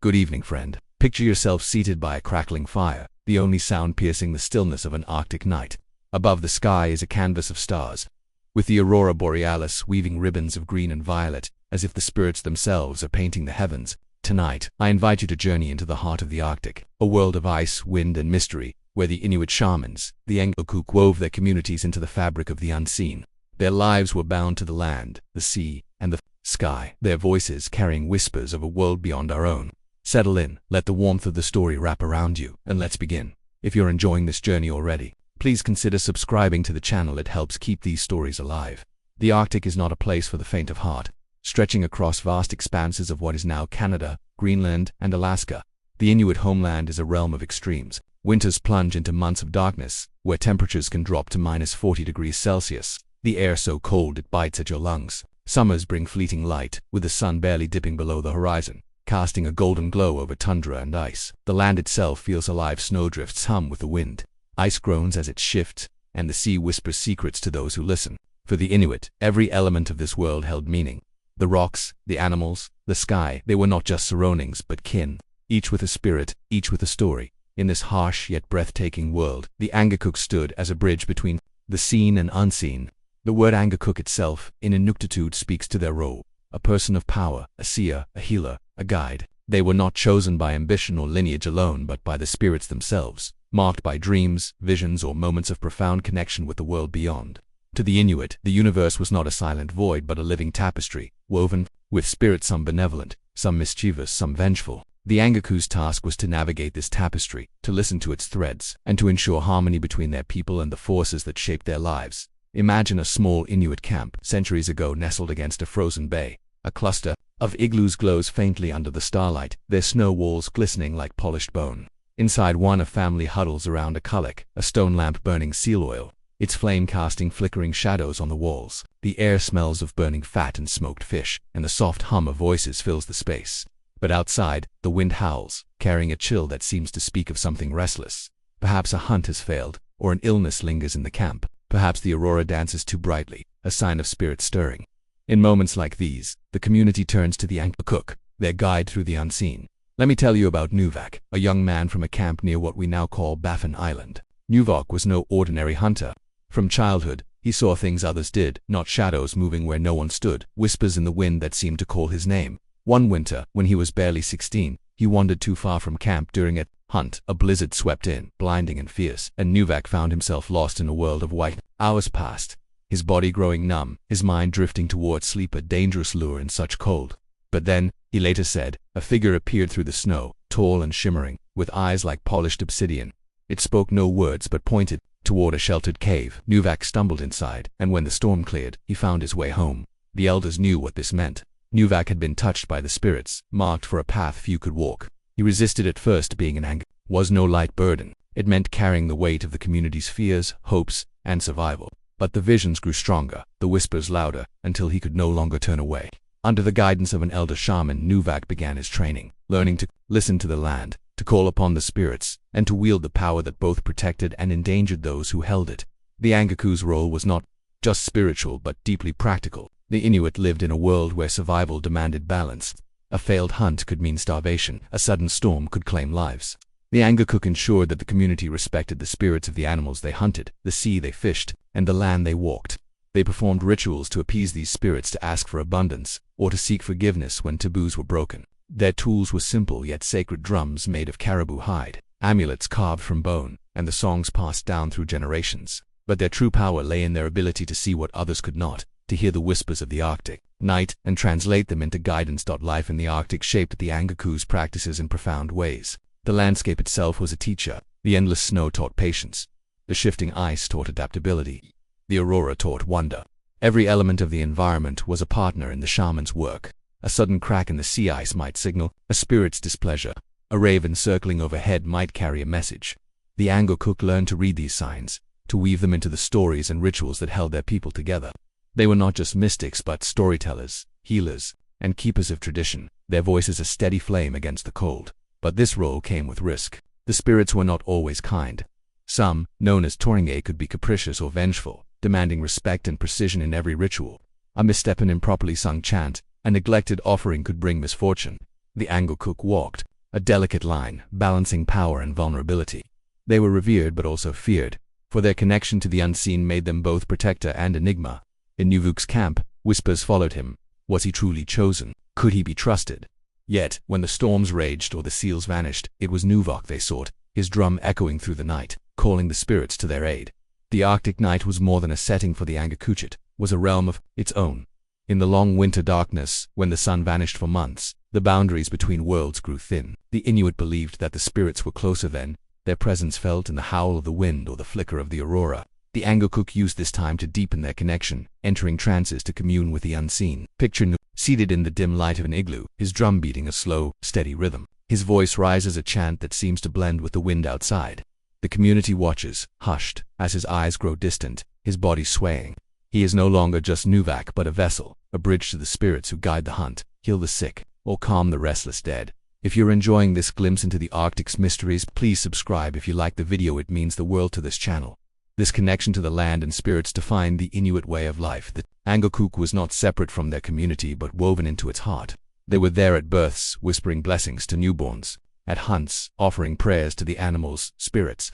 Good evening, friend. Picture yourself seated by a crackling fire, the only sound piercing the stillness of an Arctic night. Above the sky is a canvas of stars, with the aurora borealis weaving ribbons of green and violet, as if the spirits themselves are painting the heavens. Tonight, I invite you to journey into the heart of the Arctic, a world of ice, wind, and mystery, where the Inuit Shamans, the Angakuk, wove their communities into the fabric of the unseen. Their lives were bound to the land, the sea, and the sky, their voices carrying whispers of a world beyond our own. Settle in, let the warmth of the story wrap around you, and let's begin. If you're enjoying this journey already, please consider subscribing to the channel. It helps keep these stories alive. The Arctic is not a place for the faint of heart. Stretching across vast expanses of what is now Canada, Greenland, and Alaska, the Inuit homeland is a realm of extremes. Winters plunge into months of darkness, where temperatures can drop to -40°C, the air so cold it bites at your lungs. Summers bring fleeting light, with the sun barely dipping below the horizon, casting a golden glow over tundra and ice. The land itself feels alive, snowdrifts hum with the wind, ice groans as it shifts, and the sea whispers secrets to those who listen. For the Inuit, every element of this world held meaning. The rocks, the animals, the sky, they were not just surroundings but kin, each with a spirit, each with a story. In this harsh yet breathtaking world, the Angakuk stood as a bridge between the seen and unseen. The word Angakuk itself, in Inuktitut, speaks to their role: a person of power, a seer, a healer, a guide. They were not chosen by ambition or lineage alone, but by the spirits themselves, marked by dreams, visions, or moments of profound connection with the world beyond. To the Inuit, the universe was not a silent void but a living tapestry, woven with spirits, some benevolent, some mischievous, some vengeful. The Angakuk's task was to navigate this tapestry, to listen to its threads, and to ensure harmony between their people and the forces that shaped their lives. Imagine a small Inuit camp, centuries ago nestled against a frozen bay. A cluster of igloos glows faintly under the starlight, their snow walls glistening like polished bone. Inside one, a family huddles around a kulak, a stone lamp burning seal oil, its flame casting flickering shadows on the walls. The air smells of burning fat and smoked fish, and the soft hum of voices fills the space. But outside, the wind howls, carrying a chill that seems to speak of something restless. Perhaps a hunt has failed, or an illness lingers in the camp. Perhaps the aurora dances too brightly, a sign of spirit stirring. In moments like these, the community turns to the Angakuk, their guide through the unseen. Let me tell you about Nuvak, a young man from a camp near what we now call Baffin Island. Nuvak was no ordinary hunter. From childhood, he saw things others did, not shadows moving where no one stood, whispers in the wind that seemed to call his name. One winter, when he was barely 16, he wandered too far from camp during a hunt. A blizzard swept in, blinding and fierce, and Nuvak found himself lost in a world of white. Hours passed, his body growing numb, his mind drifting towards sleep, a dangerous lure in such cold. But then, he later said, a figure appeared through the snow, tall and shimmering, with eyes like polished obsidian. It spoke no words but pointed toward a sheltered cave. Nuvak stumbled inside, and when the storm cleared, he found his way home. The elders knew what this meant. Nuvak had been touched by the spirits, marked for a path few could walk. He resisted at first. Being an Angakuk was no light burden. It meant carrying the weight of the community's fears, hopes, and survival. But the visions grew stronger, the whispers louder, until he could no longer turn away. Under the guidance of an elder shaman, Nuvak began his training, learning to listen to the land, to call upon the spirits, and to wield the power that both protected and endangered those who held it. The Angakuk's role was not just spiritual but deeply practical. The Inuit lived in a world where survival demanded balance. A failed hunt could mean starvation, a sudden storm could claim lives. The Angakuk ensured that the community respected the spirits of the animals they hunted, the sea they fished, and the land they walked. They performed rituals to appease these spirits, to ask for abundance, or to seek forgiveness when taboos were broken. Their tools were simple yet sacred: drums made of caribou hide, amulets carved from bone, and the songs passed down through generations. But their true power lay in their ability to see what others could not, to hear the whispers of the Arctic night and translate them into guidance. Life in the Arctic shaped the Angakuk's practices in profound ways. The landscape itself was a teacher. The endless snow taught patience. The shifting ice taught adaptability. The aurora taught wonder. Every element of the environment was a partner in the shaman's work. A sudden crack in the sea ice might signal a spirit's displeasure. A raven circling overhead might carry a message. The Angakuk learned to read these signs, to weave them into the stories and rituals that held their people together. They were not just mystics but storytellers, healers, and keepers of tradition, their voices a steady flame against the cold. But this role came with risk. The spirits were not always kind. Some, known as Toringe, could be capricious or vengeful, demanding respect and precision in every ritual. A misstep, an improperly sung chant, a neglected offering could bring misfortune. The Angakuk walked a delicate line, balancing power and vulnerability. They were revered but also feared, for their connection to the unseen made them both protector and enigma. In Nuvuk's camp, whispers followed him. Was he truly chosen? Could he be trusted? Yet, when the storms raged or the seals vanished, it was Nuvok they sought, his drum echoing through the night, calling the spirits to their aid. The Arctic night was more than a setting for the Angakuchit, was a realm of its own. In the long winter darkness, when the sun vanished for months, the boundaries between worlds grew thin. The Inuit believed that the spirits were closer then, their presence felt in the howl of the wind or the flicker of the aurora. The Angakuk used this time to deepen their connection, entering trances to commune with the unseen. Picture Nuvok seated in the dim light of an igloo, his drum beating a slow, steady rhythm. His voice rises a chant that seems to blend with the wind outside. The community watches, hushed, as his eyes grow distant, his body swaying. He is no longer just Nuvak but a vessel, a bridge to the spirits who guide the hunt, heal the sick, or calm the restless dead. If you're enjoying this glimpse into the Arctic's mysteries, please subscribe if you like the video. It means the world to this channel. This connection to the land and spirits defined the Inuit way of life. The Angakuk was not separate from their community but woven into its heart. They were there at births, whispering blessings to newborns, at hunts, offering prayers to the animals, spirits,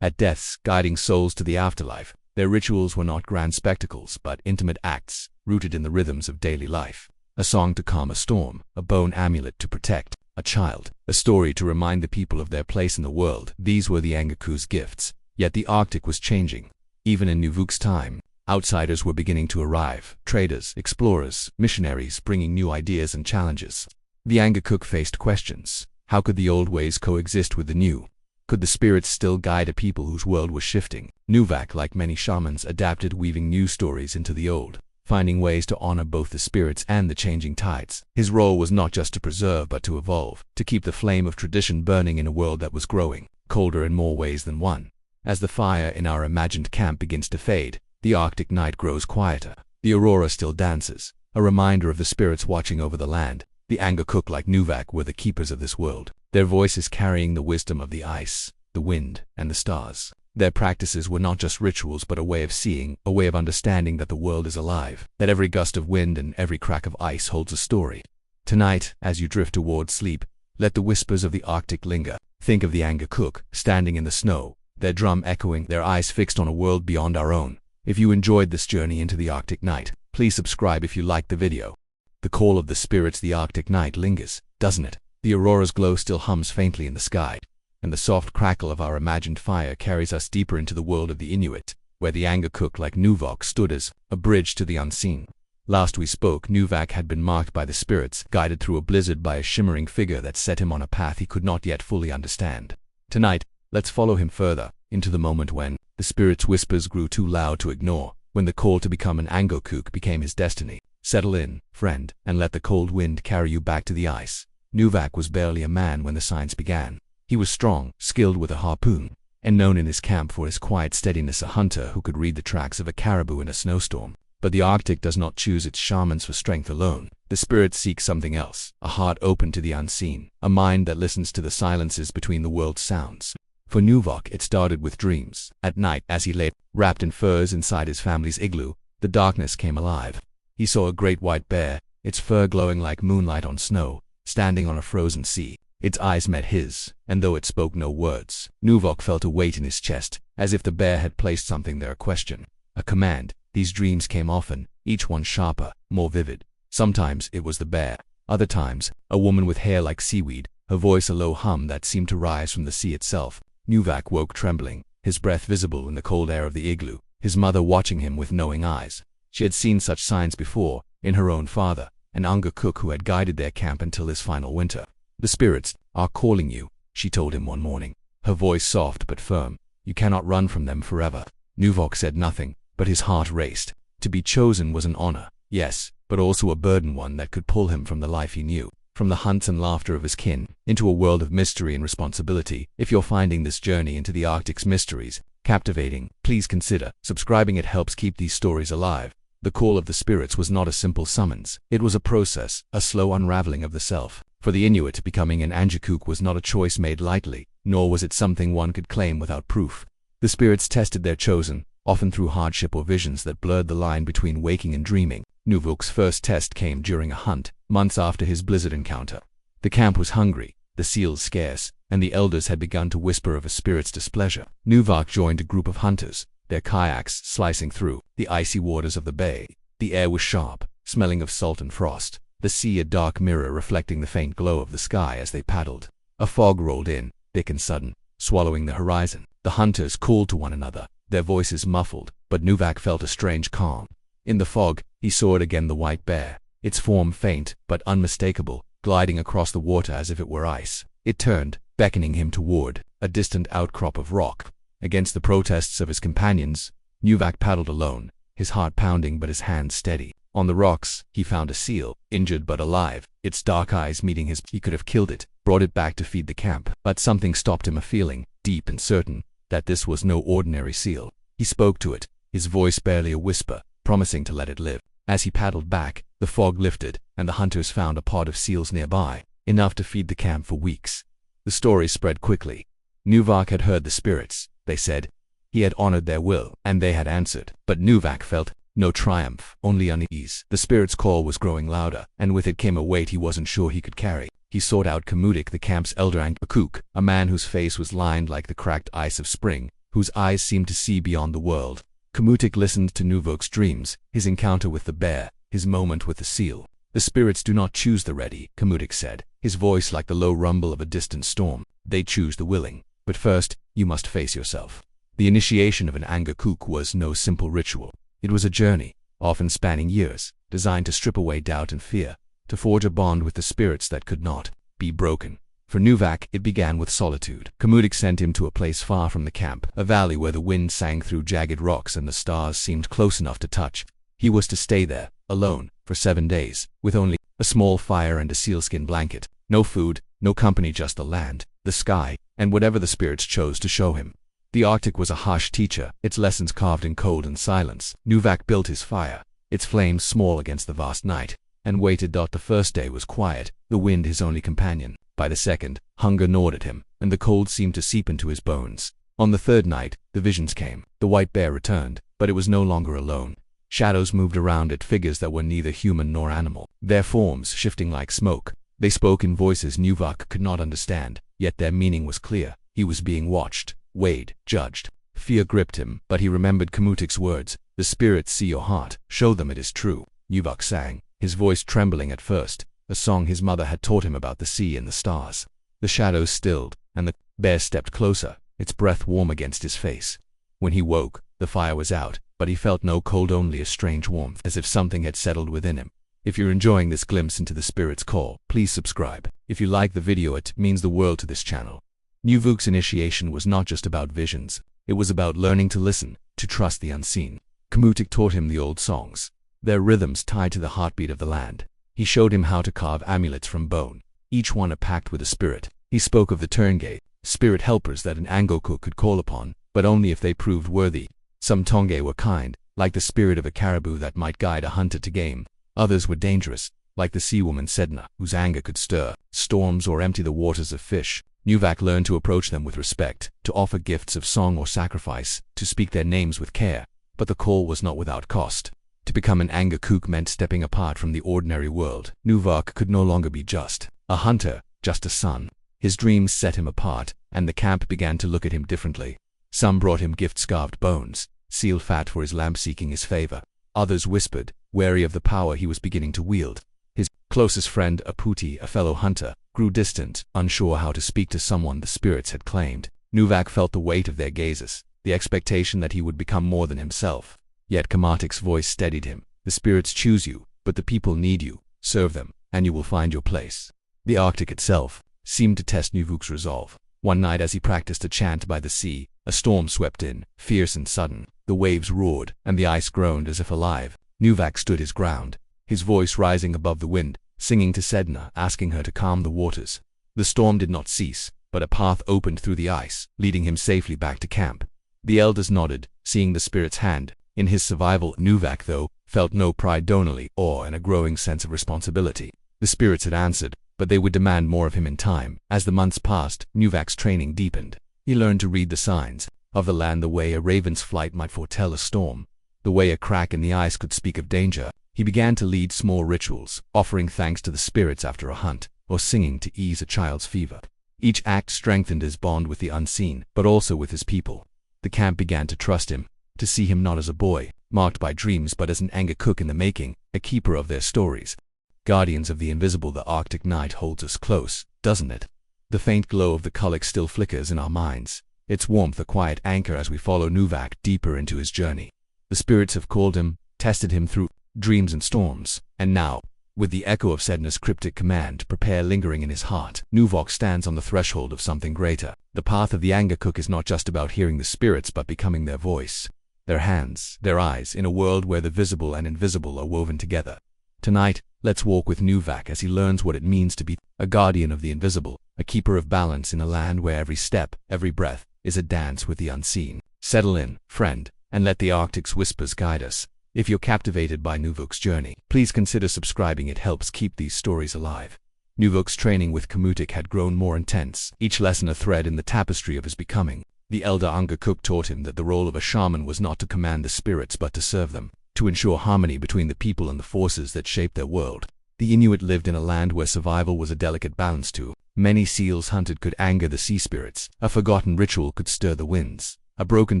at deaths, guiding souls to the afterlife. Their rituals were not grand spectacles but intimate acts, rooted in the rhythms of daily life. A song to calm a storm, a bone amulet to protect a child, a story to remind the people of their place in the world. These were the Angakuk's gifts. Yet the Arctic was changing. Even in Nuvuk's time, outsiders were beginning to arrive, traders, explorers, missionaries bringing new ideas and challenges. The Angakuk faced questions. How could the old ways coexist with the new? Could the spirits still guide a people whose world was shifting? Nuvak, like many shamans, adapted, weaving new stories into the old, finding ways to honor both the spirits and the changing tides. His role was not just to preserve but to evolve, to keep the flame of tradition burning in a world that was growing, colder in more ways than one. As the fire in our imagined camp begins to fade, the Arctic night grows quieter. The aurora still dances, a reminder of the spirits watching over the land. The Angakuk, like Nuvak, were the keepers of this world, their voices carrying the wisdom of the ice, the wind, and the stars. Their practices were not just rituals but a way of seeing, a way of understanding that the world is alive, that every gust of wind and every crack of ice holds a story. Tonight, as you drift towards sleep, let the whispers of the Arctic linger. Think of the Angakuk, standing in the snow, their drum echoing, their eyes fixed on a world beyond our own. If you enjoyed this journey into the Arctic night, please subscribe if you liked the video. The call of the spirits, the Arctic night lingers, doesn't it? The aurora's glow still hums faintly in the sky, and the soft crackle of our imagined fire carries us deeper into the world of the Inuit, where the Angakuk, like Nuvok, stood as a bridge to the unseen. Last we spoke, Nuvak had been marked by the spirits, guided through a blizzard by a shimmering figure that set him on a path he could not yet fully understand. Tonight, let's follow him further, into the moment when the spirit's whispers grew too loud to ignore, when the call to become an Angakuk became his destiny. Settle in, friend, and let the cold wind carry you back to the ice. Nuvak was barely a man when the signs began. He was strong, skilled with a harpoon, and known in his camp for his quiet steadiness, a hunter who could read the tracks of a caribou in a snowstorm. But the Arctic does not choose its shamans for strength alone. The spirits seek something else, a heart open to the unseen, a mind that listens to the silences between the world's sounds. For Nuvok, it started with dreams. At night, as he lay, wrapped in furs inside his family's igloo, the darkness came alive. He saw a great white bear, its fur glowing like moonlight on snow, standing on a frozen sea. Its eyes met his, and though it spoke no words, Nuvok felt a weight in his chest, as if the bear had placed something there, a question, a command. These dreams came often, each one sharper, more vivid. Sometimes it was the bear, other times a woman with hair like seaweed, her voice a low hum that seemed to rise from the sea itself. Nuvak woke trembling, his breath visible in the cold air of the igloo, his mother watching him with knowing eyes. She had seen such signs before, in her own father, an Angakuk who had guided their camp until his final winter. The spirits are calling you, she told him one morning, her voice soft but firm. You cannot run from them forever. Nuvok said nothing, but his heart raced. To be chosen was an honor, yes, but also a burden, one that could pull him from the life he knew, from the hunts and laughter of his kin, into a world of mystery and responsibility. If you're finding this journey into the Arctic's mysteries captivating, please consider subscribing. It helps keep these stories alive. The call of the spirits was not a simple summons. It was a process, a slow unraveling of the self. For the Inuit, becoming an Angakuk was not a choice made lightly, nor was it something one could claim without proof. The spirits tested their chosen, often through hardship or visions that blurred the line between waking and dreaming. Nuvuk's first test came during a hunt, months after his blizzard encounter. The camp was hungry, the seals scarce, and the elders had begun to whisper of a spirit's displeasure. Nuvak joined a group of hunters, their kayaks slicing through the icy waters of the bay. The air was sharp, smelling of salt and frost, the sea a dark mirror reflecting the faint glow of the sky as they paddled. A fog rolled in, thick and sudden, swallowing the horizon. The hunters called to one another, their voices muffled, but Nuvak felt a strange calm. In the fog, he saw it again, the white bear, its form faint but unmistakable, gliding across the water as if it were ice. It turned, beckoning him toward a distant outcrop of rock. Against the protests of his companions, Nuvak paddled alone, his heart pounding but his hands steady. On the rocks, he found a seal, injured but alive, its dark eyes meeting his. He could have killed it, brought it back to feed the camp, but something stopped him, a feeling, deep and certain, that this was no ordinary seal. He spoke to it, his voice barely a whisper, promising to let it live. As he paddled back, the fog lifted, and the hunters found a pod of seals nearby, enough to feed the camp for weeks. The story spread quickly. Nuvak had heard the spirits, they said. He had honored their will, and they had answered. But Nuvak felt no triumph, only unease. The spirit's call was growing louder, and with it came a weight he wasn't sure he could carry. He sought out Kamutik, the camp's elder, and Akuk, a man whose face was lined like the cracked ice of spring, whose eyes seemed to see beyond the world. Kamutik listened to Nuvak's dreams, his encounter with the bear, his moment with the seal. The spirits do not choose the ready, Kamutik said, his voice like the low rumble of a distant storm. They choose the willing. But first, you must face yourself. The initiation of an Angakuk was no simple ritual. It was a journey, often spanning years, designed to strip away doubt and fear, to forge a bond with the spirits that could not be broken. For Nuvak, it began with solitude. Kamutik sent him to a place far from the camp, a valley where the wind sang through jagged rocks and the stars seemed close enough to touch. He was to stay there, alone, for 7 days, with only a small fire and a sealskin blanket. No food, no company, just the land, the sky, and whatever the spirits chose to show him. The Arctic was a harsh teacher, its lessons carved in cold and silence. Nuvak built his fire, its flames small against the vast night, and waited. The first day was quiet, the wind his only companion. By the second, hunger gnawed at him, and the cold seemed to seep into his bones. On the third night, the visions came. The white bear returned, but it was no longer alone. Shadows moved around it, figures that were neither human nor animal, their forms shifting like smoke. They spoke in voices Nuvak could not understand, yet their meaning was clear. He was being watched, weighed, judged. Fear gripped him, but he remembered Kamutik's words. The spirits see your heart, show them it is true. Nuvak sang, his voice trembling at first, a song his mother had taught him about the sea and the stars. The shadows stilled, and the bear stepped closer, its breath warm against his face. When he woke, the fire was out, but he felt no cold, only a strange warmth, as if something had settled within him. If you're enjoying this glimpse into the spirit's call, please subscribe. If you like the video, it means the world to this channel. Nuvak's initiation was not just about visions, it was about learning to listen, to trust the unseen. Kamutik taught him the old songs, their rhythms tied to the heartbeat of the land. He showed him how to carve amulets from bone, each one a pact with a spirit. He spoke of the Turngae, spirit helpers that an Angakuk could call upon, but only if they proved worthy. Some Tongay were kind, like the spirit of a caribou that might guide a hunter to game. Others were dangerous, like the sea woman Sedna, whose anger could stir storms or empty the waters of fish. Nuvak learned to approach them with respect, to offer gifts of song or sacrifice, to speak their names with care. But the call was not without cost. To become an Angakuk meant stepping apart from the ordinary world. Nuvak could no longer be just a hunter, just a son. His dreams set him apart, and the camp began to look at him differently. Some brought him gift-scarved bones, seal fat for his lamp seeking his favor. Others whispered, wary of the power he was beginning to wield. His closest friend, Aputi, a fellow hunter, grew distant, unsure how to speak to someone the spirits had claimed. Nuvak felt the weight of their gazes, the expectation that he would become more than himself. Yet Kamatik's voice steadied him. The spirits choose you, but the people need you. Serve them, and you will find your place. The Arctic itself seemed to test Nuvak's resolve. One night as he practiced a chant by the sea, a storm swept in, fierce and sudden. The waves roared, and the ice groaned as if alive. Nuvak stood his ground, his voice rising above the wind, singing to Sedna, asking her to calm the waters. The storm did not cease, but a path opened through the ice, leading him safely back to camp. The elders nodded, seeing the spirit's hand. In his survival, Nuvak, though, felt no pride, only awe and a growing sense of responsibility. The spirits had answered, but they would demand more of him in time. As the months passed, Nuvak's training deepened. He learned to read the signs of the land, the way a raven's flight might foretell a storm, the way a crack in the ice could speak of danger. He began to lead small rituals, offering thanks to the spirits after a hunt, or singing to ease a child's fever. Each act strengthened his bond with the unseen, but also with his people. The camp began to trust him, to see him not as a boy, marked by dreams, but as an Angakok in the making, a keeper of their stories. Guardians of the invisible, the Arctic night holds us close, doesn't it? The faint glow of the Kulak still flickers in our minds, its warmth a quiet anchor as we follow Nuvak deeper into his journey. The spirits have called him, tested him through dreams and storms, and now, with the echo of Sedna's cryptic command, prepare lingering in his heart, Nuvok stands on the threshold of something greater. The path of the Angakok is not just about hearing the spirits, but becoming their voice, their hands, their eyes, in a world where the visible and invisible are woven together. Tonight, let's walk with Nuvak as he learns what it means to be a guardian of the invisible, a keeper of balance in a land where every step, every breath, is a dance with the unseen. Settle in, friend, and let the Arctic's whispers guide us. If you're captivated by Nuvok's journey, please consider subscribing. It helps keep these stories alive. Nuvok's training with Kamutik had grown more intense, each lesson a thread in the tapestry of his becoming. The elder Angakok taught him that the role of a shaman was not to command the spirits but to serve them, to ensure harmony between the people and the forces that shaped their world. The Inuit lived in a land where survival was a delicate balance too. Many seals hunted could anger the sea spirits, a forgotten ritual could stir the winds, a broken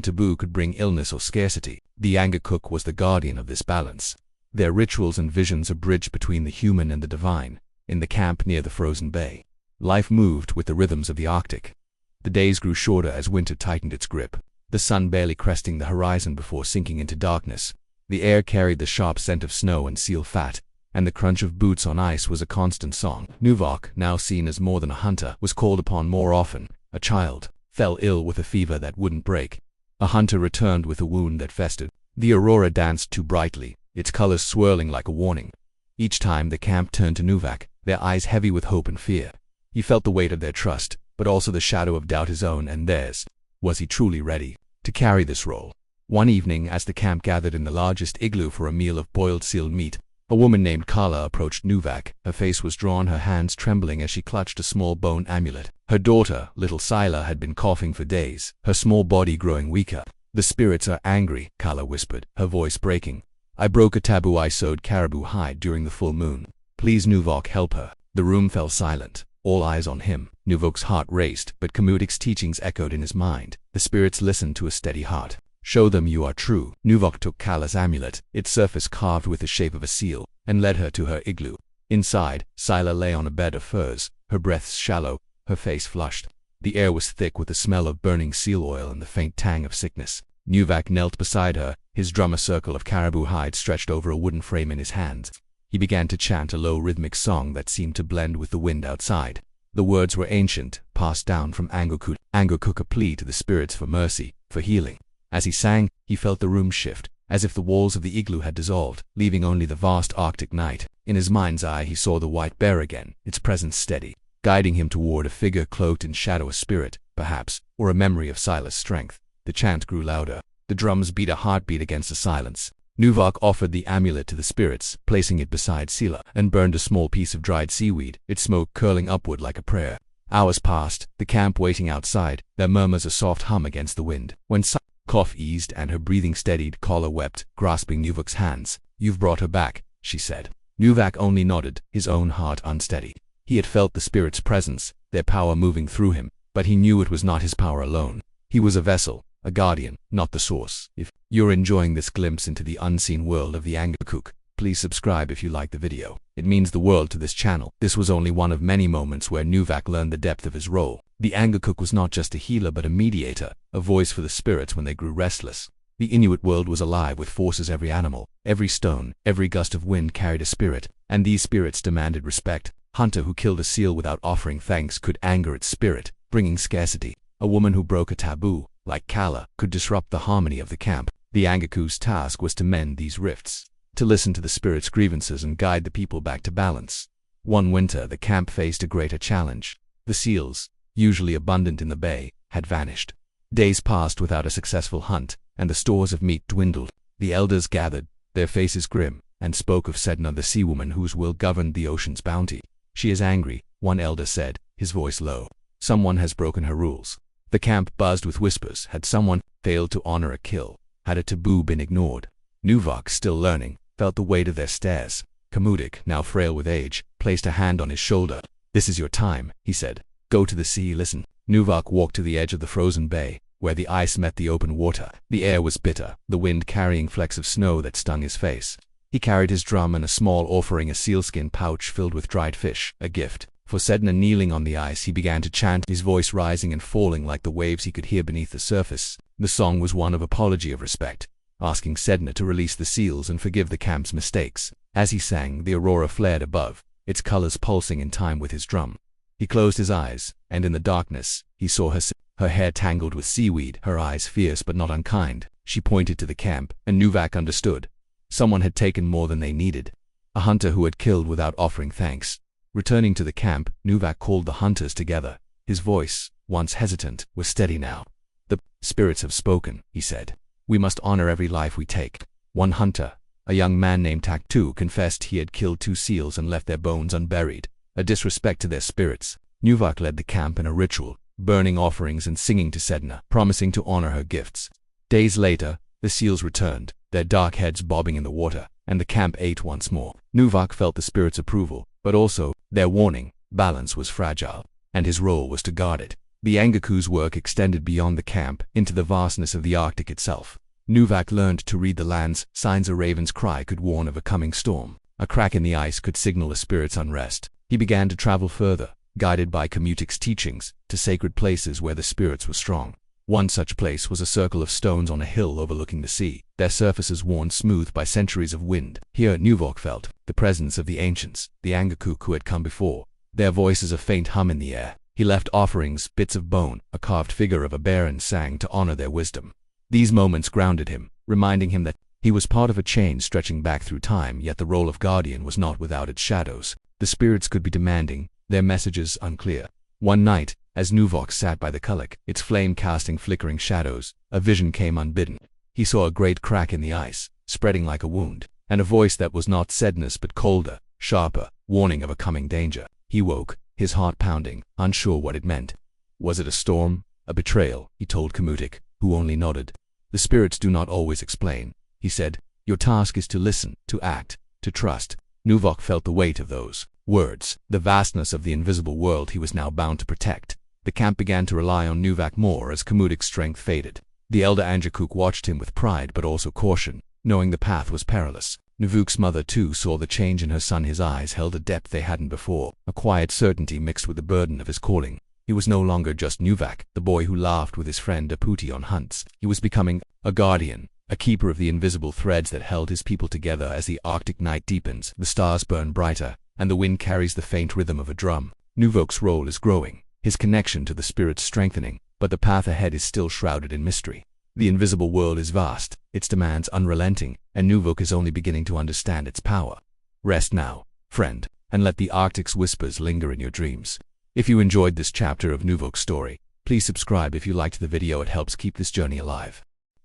taboo could bring illness or scarcity. The Angakok was the guardian of this balance. Their rituals and visions a bridge between the human and the divine. In the camp near the frozen bay, life moved with the rhythms of the Arctic. The days grew shorter as winter tightened its grip, the sun barely cresting the horizon before sinking into darkness. The air carried the sharp scent of snow and seal fat, and the crunch of boots on ice was a constant song. Nuvok, now seen as more than a hunter, was called upon more often. A child fell ill with a fever that wouldn't break. A hunter returned with a wound that festered. The aurora danced too brightly, its colors swirling like a warning. Each time the camp turned to Nuvak, their eyes heavy with hope and fear. He felt the weight of their trust, but also the shadow of doubt, his own and theirs. Was he truly ready to carry this role? One evening, as the camp gathered in the largest igloo for a meal of boiled seal meat, a woman named Kala approached Nuvak. Her face was drawn, her hands trembling as she clutched a small bone amulet. Her daughter, little Sila, had been coughing for days, her small body growing weaker. "The spirits are angry," Kala whispered, her voice breaking. "I broke a taboo. I sewed caribou hide during the full moon. Please, Nuvok, help her." The room fell silent, all eyes on him. Nuvok's heart raced, but Kamutik's teachings echoed in his mind. The spirits listened to a steady heart. "Show them you are true." Nuvok took Kala's amulet, its surface carved with the shape of a seal, and led her to her igloo. Inside, Sila lay on a bed of furs, her breaths shallow, her face flushed. The air was thick with the smell of burning seal oil and the faint tang of sickness. Nuvak knelt beside her, his drum a circle of caribou hide stretched over a wooden frame in his hands. He began to chant a low rhythmic song that seemed to blend with the wind outside. The words were ancient, passed down from Angakok, a plea to the spirits for mercy, for healing. As he sang, he felt the room shift, as if the walls of the igloo had dissolved, leaving only the vast Arctic night. In his mind's eye he saw the white bear again, its presence steady, guiding him toward a figure cloaked in shadow, a spirit, perhaps, or a memory of Sila's strength. The chant grew louder. The drums beat a heartbeat against the silence. Nuvok offered the amulet to the spirits, placing it beside Sila, and burned a small piece of dried seaweed, its smoke curling upward like a prayer. Hours passed, the camp waiting outside, their murmurs a soft hum against the wind. When Sila's cough eased and her breathing steadied, Kala wept, grasping Nuvok's hands. "You've brought her back," she said. Nuvak only nodded, his own heart unsteady. He had felt the spirits' presence, their power moving through him, but he knew it was not his power alone. He was a vessel, a guardian, not the source. If you're enjoying this glimpse into the unseen world of the Angakok, please subscribe if you like the video. It means the world to this channel. This was only one of many moments where Nuvak learned the depth of his role. The Angakok was not just a healer but a mediator, a voice for the spirits when they grew restless. The Inuit world was alive with forces. Every animal, every stone, every gust of wind carried a spirit, and these spirits demanded respect. Hunter who killed a seal without offering thanks could anger its spirit, bringing scarcity. A woman who broke a taboo, like Kala, could disrupt the harmony of the camp. The Angakok's task was to mend these rifts, to listen to the spirits' grievances and guide the people back to balance. One winter the camp faced a greater challenge. The seals, usually abundant in the bay, had vanished. Days passed without a successful hunt, and the stores of meat dwindled. The elders gathered, their faces grim, and spoke of Sedna, the sea woman whose will governed the ocean's bounty. "She is angry," one elder said, his voice low. "Someone has broken her rules." The camp buzzed with whispers. Had someone failed to honor a kill? Had a taboo been ignored? Nuvok, still learning, felt the weight of their stares. Kamutik, now frail with age, placed a hand on his shoulder. "This is your time," he said. "Go to the sea, listen." Nuvok walked to the edge of the frozen bay, where the ice met the open water. The air was bitter, the wind carrying flecks of snow that stung his face. He carried his drum and a small offering, a sealskin pouch filled with dried fish, a gift. For Sedna, kneeling on the ice, he began to chant, his voice rising and falling like the waves he could hear beneath the surface. The song was one of apology, of respect, asking Sedna to release the seals and forgive the camp's mistakes. As he sang, the aurora flared above, its colors pulsing in time with his drum. He closed his eyes, and in the darkness, he saw her hair tangled with seaweed, her eyes fierce but not unkind. She pointed to the camp, and Nuvok understood. Someone had taken more than they needed. A hunter who had killed without offering thanks. Returning to the camp, Nuvok called the hunters together. His voice, once hesitant, was steady now. "The spirits have spoken," he said. "We must honor every life we take." One hunter, a young man named Taktu, confessed he had killed 2 seals and left their bones unburied, a disrespect to their spirits. Nuvok led the camp in a ritual, burning offerings and singing to Sedna, promising to honor her gifts. Days later, the seals returned, their dark heads bobbing in the water, and the camp ate once more. Nuvok felt the spirits' approval, but also their warning. Balance was fragile, and his role was to guard it. The Angaku's work extended beyond the camp, into the vastness of the Arctic itself. Nuvok learned to read the lands. Signs a raven's cry could warn of a coming storm. A crack in the ice could signal a spirit's unrest. He began to travel further, guided by Kamutik's teachings, to sacred places where the spirits were strong. One such place was a circle of stones on a hill overlooking the sea, their surfaces worn smooth by centuries of wind. Here Nuvok felt the presence of the ancients, the Angakuk who had come before, their voices a faint hum in the air. He left offerings, bits of bone, a carved figure of a bear, and sang to honor their wisdom. These moments grounded him, reminding him that he was part of a chain stretching back through time, yet the role of guardian was not without its shadows. The spirits could be demanding, their messages unclear. One night, as Nuvok sat by the kulak, its flame casting flickering shadows, a vision came unbidden. He saw a great crack in the ice, spreading like a wound, and a voice that was not Sedna's but colder, sharper, warning of a coming danger. He woke, his heart pounding, unsure what it meant. Was it a storm, a betrayal? He told Kamutik, who only nodded. "The spirits do not always explain," he said. "Your task is to listen, to act, to trust." Nuvok felt the weight of those words, the vastness of the invisible world he was now bound to protect. The camp began to rely on Nuvok more as Kamutik's strength faded. The elder Angakuk watched him with pride but also caution, knowing the path was perilous. Nuvuk's mother too saw the change in her son. His eyes held a depth they hadn't before, a quiet certainty mixed with the burden of his calling. He was no longer just Nuvok, the boy who laughed with his friend Aputi on hunts. He was becoming a guardian, a keeper of the invisible threads that held his people together. As the Arctic night deepens, the stars burn brighter, and the wind carries the faint rhythm of a drum. Nuvok's role is growing, his connection to the spirits strengthening, but the path ahead is still shrouded in mystery. The invisible world is vast, its demands unrelenting, and Nuvok is only beginning to understand its power. Rest now, friend, and let the Arctic's whispers linger in your dreams. If you enjoyed this chapter of Nuvok's story, please subscribe. If you liked the video, it helps keep this journey alive.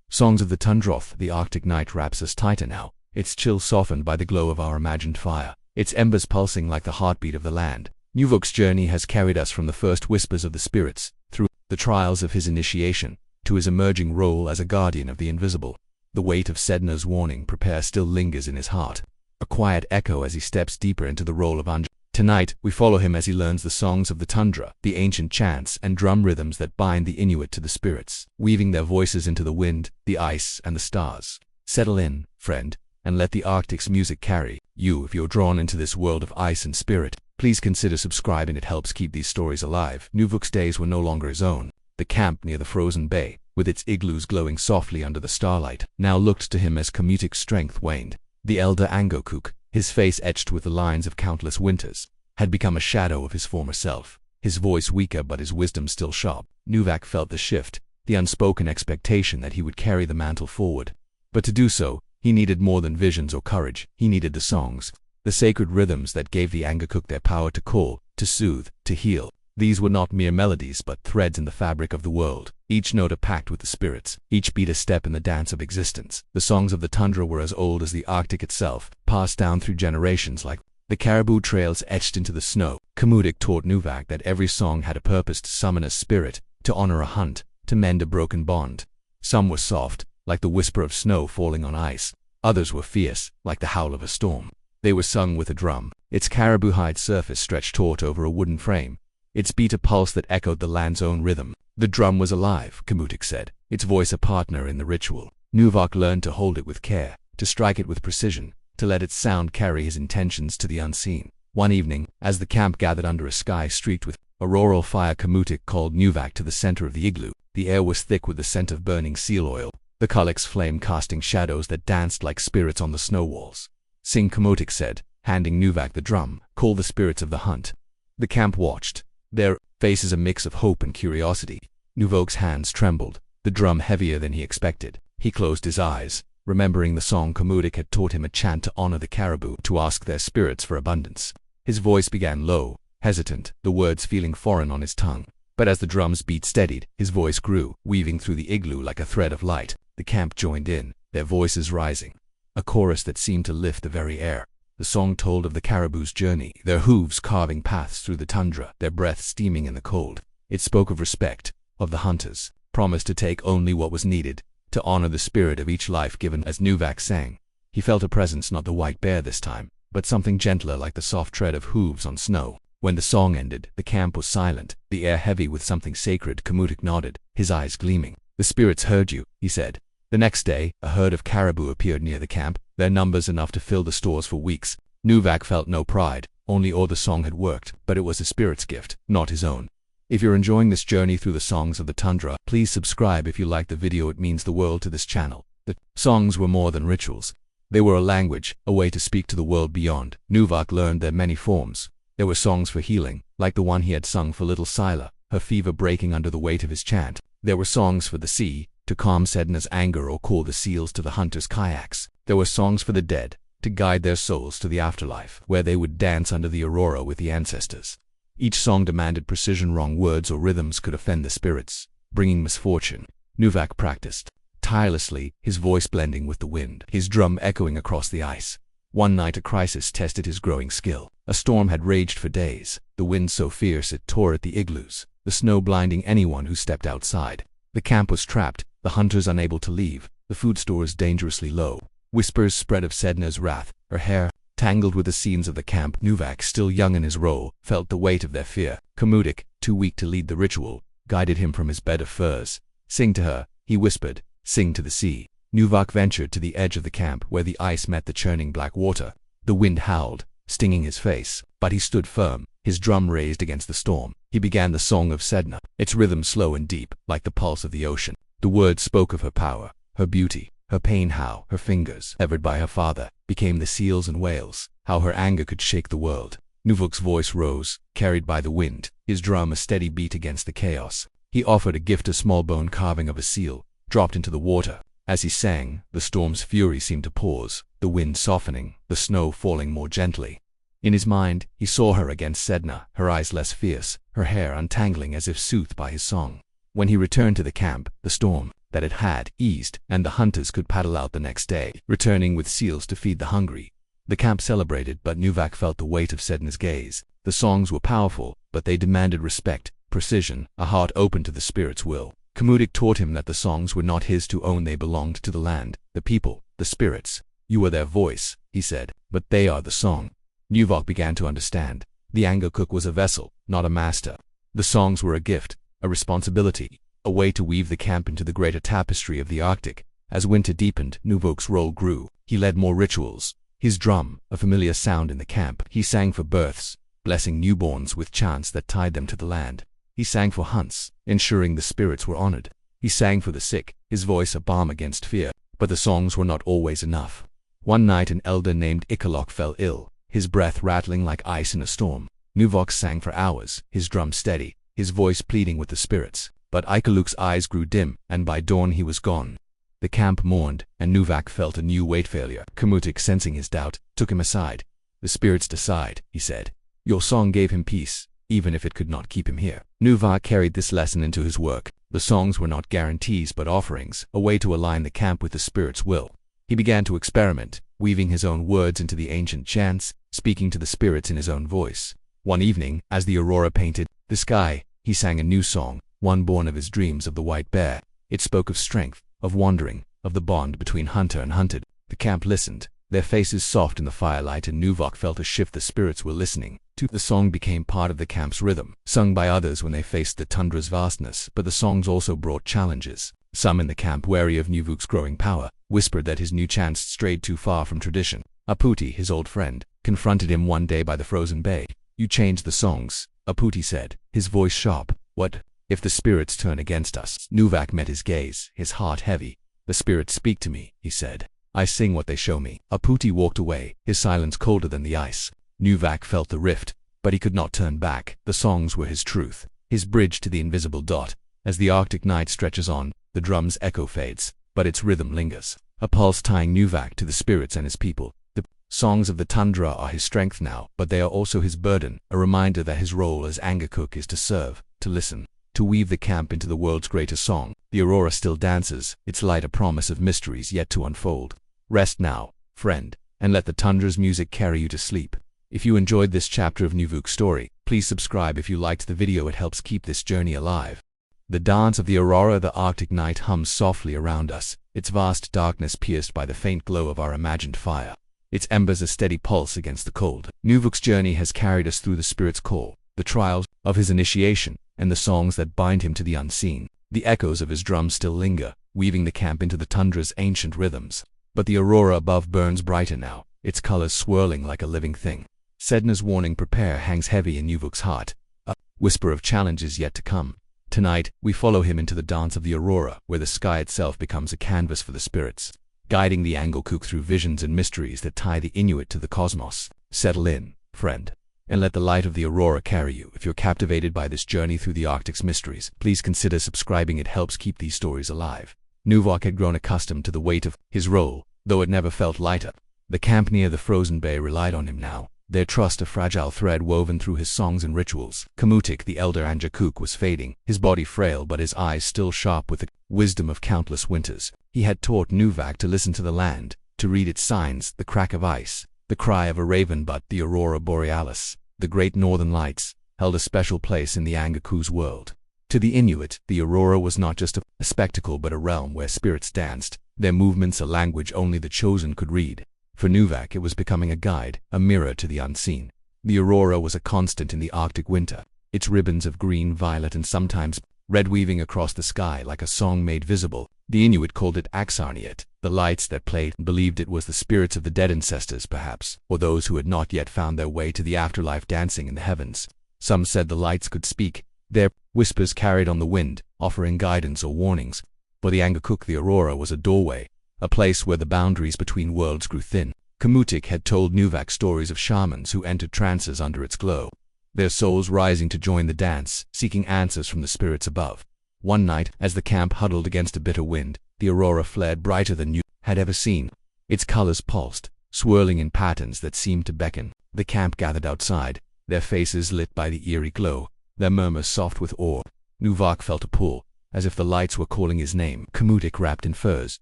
Songs of the Tundroth. The Arctic night wraps us tighter now, its chill softened by the glow of our imagined fire, its embers pulsing like the heartbeat of the land. Nuvok's journey has carried us from the first whispers of the spirits, through the trials of his initiation, to his emerging role as a guardian of the invisible. The weight of Sedna's warning prepare still lingers in his heart, a quiet echo as he steps deeper into the role of Anja. Tonight, we follow him as he learns the songs of the tundra, the ancient chants and drum rhythms that bind the Inuit to the spirits, weaving their voices into the wind, the ice, and the stars. Settle in, friend, and let the Arctic's music carry you. If you're drawn into this world of ice and spirit, please consider subscribing. It helps keep these stories alive. Nuvok's days were no longer his own. The camp near the frozen bay, with its igloos glowing softly under the starlight, now looked to him as Kamutik's strength waned. The elder Angakuk, his face etched with the lines of countless winters, had become a shadow of his former self, his voice weaker but his wisdom still sharp. Nuvok felt the shift, the unspoken expectation that he would carry the mantle forward. But to do so, he needed more than visions or courage. He needed the songs, the sacred rhythms that gave the Angakuk their power to call, to soothe, to heal. These were not mere melodies but threads in the fabric of the world, each note a pact with the spirits, each beat a step in the dance of existence. The songs of the tundra were as old as the Arctic itself, passed down through generations like the caribou trails etched into the snow. Kamutik taught Nuvok that every song had a purpose: to summon a spirit, to honor a hunt, to mend a broken bond. Some were soft, like the whisper of snow falling on ice. Others were fierce, like the howl of a storm. They were sung with a drum, Its caribou hide surface stretched taut over a wooden frame. Its beat a pulse that echoed the land's own rhythm. The drum was alive, Kamutik said, its voice a partner in the ritual. Nuvok learned to hold it with care, to strike it with precision, to let its sound carry his intentions to the unseen. One evening, as the camp gathered under a sky streaked with auroral fire, Kamutik called Nuvak to the center of the igloo. The air was thick with the scent of burning seal oil, the Kulik's flame casting shadows that danced like spirits on the snow walls. Sing, Kamutik said, handing Nuvak the drum. Call the spirits of the hunt. The camp watched, their faces a mix of hope and curiosity. Nuvok's hands trembled, the drum heavier than he expected. He closed his eyes, remembering the song Kamutik had taught him, a chant to honor the caribou, to ask their spirits for abundance. His voice began low, hesitant, the words feeling foreign on his tongue. But as the drum's beat steadied, his voice grew, weaving through the igloo like a thread of light. The camp joined in, their voices rising. A chorus that seemed to lift the very air. The song told of the caribou's journey, their hooves carving paths through the tundra, their breath steaming in the cold. It spoke of respect, of the hunters, promised to take only what was needed, to honor the spirit of each life given. As Nuvak sang, he felt a presence, not the white bear this time, but something gentler like the soft tread of hooves on snow. When the song ended, the camp was silent, the air heavy with something sacred. Kamutik nodded, his eyes gleaming. The spirits heard you, he said. The next day, a herd of caribou appeared near the camp, their numbers enough to fill the stores for weeks. Nuvak felt no pride, only awe. The song had worked, but it was the spirit's gift, not his own. If you're enjoying this journey through the songs of the tundra, please subscribe if you like the video. It means the world to this channel. The songs were more than rituals. They were a language, a way to speak to the world beyond. Nuvak learned their many forms. There were songs for healing, like the one he had sung for little Sila, her fever breaking under the weight of his chant. There were songs for the sea, to calm Sedna's anger or cool the seals to the hunters' kayaks. There were songs for the dead, to guide their souls to the afterlife, where they would dance under the aurora with the ancestors. Each song demanded precision. Wrong words or rhythms could offend the spirits, bringing misfortune. Nuvak practiced tirelessly, his voice blending with the wind, his drum echoing across the ice. One night a crisis tested his growing skill. A storm had raged for days, the wind so fierce it tore at the igloos, the snow blinding anyone who stepped outside. The camp was trapped, the hunters unable to leave, the food stores dangerously low. Whispers spread of Sedna's wrath, her hair tangled with the scenes of the camp. Nuvak, still young in his role, felt the weight of their fear. Kamutik, too weak to lead the ritual, guided him from his bed of furs. Sing to her, he whispered, sing to the sea. Nuvak ventured to the edge of the camp where the ice met the churning black water. The wind howled, stinging his face, but he stood firm, his drum raised against the storm. He began the song of Sedna, its rhythm slow and deep, like the pulse of the ocean. The words spoke of her power, her beauty, her pain, how her fingers, severed by her father, became the seals and whales, how her anger could shake the world. Nuvok's voice rose, carried by the wind, his drum a steady beat against the chaos. He offered a gift, a small bone carving of a seal, dropped into the water. As he sang, the storm's fury seemed to pause, the wind softening, the snow falling more gently. In his mind, he saw her against Sedna, her eyes less fierce, her hair untangling as if soothed by his song. When he returned to the camp, the storm that it had eased, and the hunters could paddle out the next day, returning with seals to feed the hungry. The camp celebrated, but Nuvak felt the weight of Sedna's gaze. The songs were powerful, but they demanded respect, precision, a heart open to the spirit's will. Kamutik taught him that the songs were not his to own, they belonged to the land, the people, the spirits. You are their voice, he said, but they are the song. Nuvok began to understand. The Anglo cook was a vessel, not a master. The songs were a gift, a responsibility, a way to weave the camp into the greater tapestry of the Arctic. As winter deepened, Nuvok's role grew. He led more rituals. His drum, a familiar sound in the camp. He sang for births, blessing newborns with chants that tied them to the land. He sang for hunts, ensuring the spirits were honored. He sang for the sick, his voice a balm against fear. But the songs were not always enough. One night an elder named Ikalok fell ill, his breath rattling like ice in a storm. Nuvok sang for hours, his drum steady, his voice pleading with the spirits. But Ikaluk's eyes grew dim, and by dawn he was gone. The camp mourned, and Nuvak felt a new weight. Failure. Kamutik, sensing his doubt, took him aside. The spirits decide, he said. Your song gave him peace, even if it could not keep him here. Nuvak carried this lesson into his work. The songs were not guarantees but offerings, a way to align the camp with the spirit's will. He began to experiment, weaving his own words into the ancient chants, speaking to the spirits in his own voice. One evening, as the aurora painted the sky, he sang a new song, one born of his dreams of the white bear. It spoke of strength, of wandering, of the bond between hunter and hunted. The camp listened, their faces soft in the firelight, and Nuvok felt a shift. The spirits were listening. The song became part of the camp's rhythm, sung by others when they faced the tundra's vastness, but the songs also brought challenges. Some in the camp, wary of Nuvok's growing power, whispered that his new chants strayed too far from tradition. Aputi, his old friend, confronted him one day by the frozen bay. "You changed the songs," Aputi said, his voice sharp. "What if the spirits turn against us?" Nuvok met his gaze, his heart heavy. "The spirits speak to me," he said. "I sing what they show me." Aputi walked away, his silence colder than the ice. Nuvok felt the rift, but he could not turn back. The songs were his truth, his bridge to the invisible dot. As the Arctic night stretches on, the drum's echo fades, but its rhythm lingers, a pulse tying Nuvok to the spirits and his people. The songs of the tundra are his strength now, but they are also his burden, a reminder that his role as Angakok is to serve, to listen, to weave the camp into the world's greatest song. The aurora still dances, its light a promise of mysteries yet to unfold. Rest now, friend, and let the tundra's music carry you to sleep. If you enjoyed this chapter of Nuvok's story, please subscribe. If you liked the video, it helps keep this journey alive. The dance of the aurora, the Arctic night hums softly around us, its vast darkness pierced by the faint glow of our imagined fire. Its embers a steady pulse against the cold. Nuvok's journey has carried us through the spirit's call, the trials of his initiation, and the songs that bind him to the unseen. The echoes of his drums still linger, weaving the camp into the tundra's ancient rhythms. But the aurora above burns brighter now, its colors swirling like a living thing. Sedna's warning, "Prepare," hangs heavy in Nuvok's heart, a whisper of challenges yet to come. Tonight, we follow him into the dance of the aurora, where the sky itself becomes a canvas for the spirits, guiding the Angakok through visions and mysteries that tie the Inuit to the cosmos. Settle in, friend, and let the light of the aurora carry you. If you're captivated by this journey through the Arctic's mysteries, please consider subscribing. It helps keep these stories alive. Nuvok had grown accustomed to the weight of his role, though it never felt lighter. The camp near the frozen bay relied on him now, their trust a fragile thread woven through his songs and rituals. Kamutik, the elder Angakok, was fading, his body frail but his eyes still sharp with the wisdom of countless winters. He had taught Nuvok to listen to the land, to read its signs, the crack of ice, the cry of a raven. But the aurora borealis, the great northern lights, held a special place in the Angakok's world. To the Inuit, the aurora was not just a spectacle but a realm where spirits danced, their movements a language only the chosen could read. For Nuvok, it was becoming a guide, a mirror to the unseen. The aurora was a constant in the Arctic winter, its ribbons of green, violet, and sometimes red weaving across the sky like a song made visible. The Inuit called it Aksarniat, the lights that played, and believed it was the spirits of the dead ancestors perhaps, or those who had not yet found their way to the afterlife dancing in the heavens. Some said the lights could speak, their whispers carried on the wind, offering guidance or warnings. For the Angakok, the aurora was a doorway, a place where the boundaries between worlds grew thin. Kamutik had told Nuvok stories of shamans who entered trances under its glow, their souls rising to join the dance, seeking answers from the spirits above. One night, as the camp huddled against a bitter wind, the aurora flared brighter than Nuvok had ever seen. Its colors pulsed, swirling in patterns that seemed to beckon. The camp gathered outside, their faces lit by the eerie glow, their murmurs soft with awe. Nuvok felt a pull, as if the lights were calling his name. Kamutik, wrapped in furs,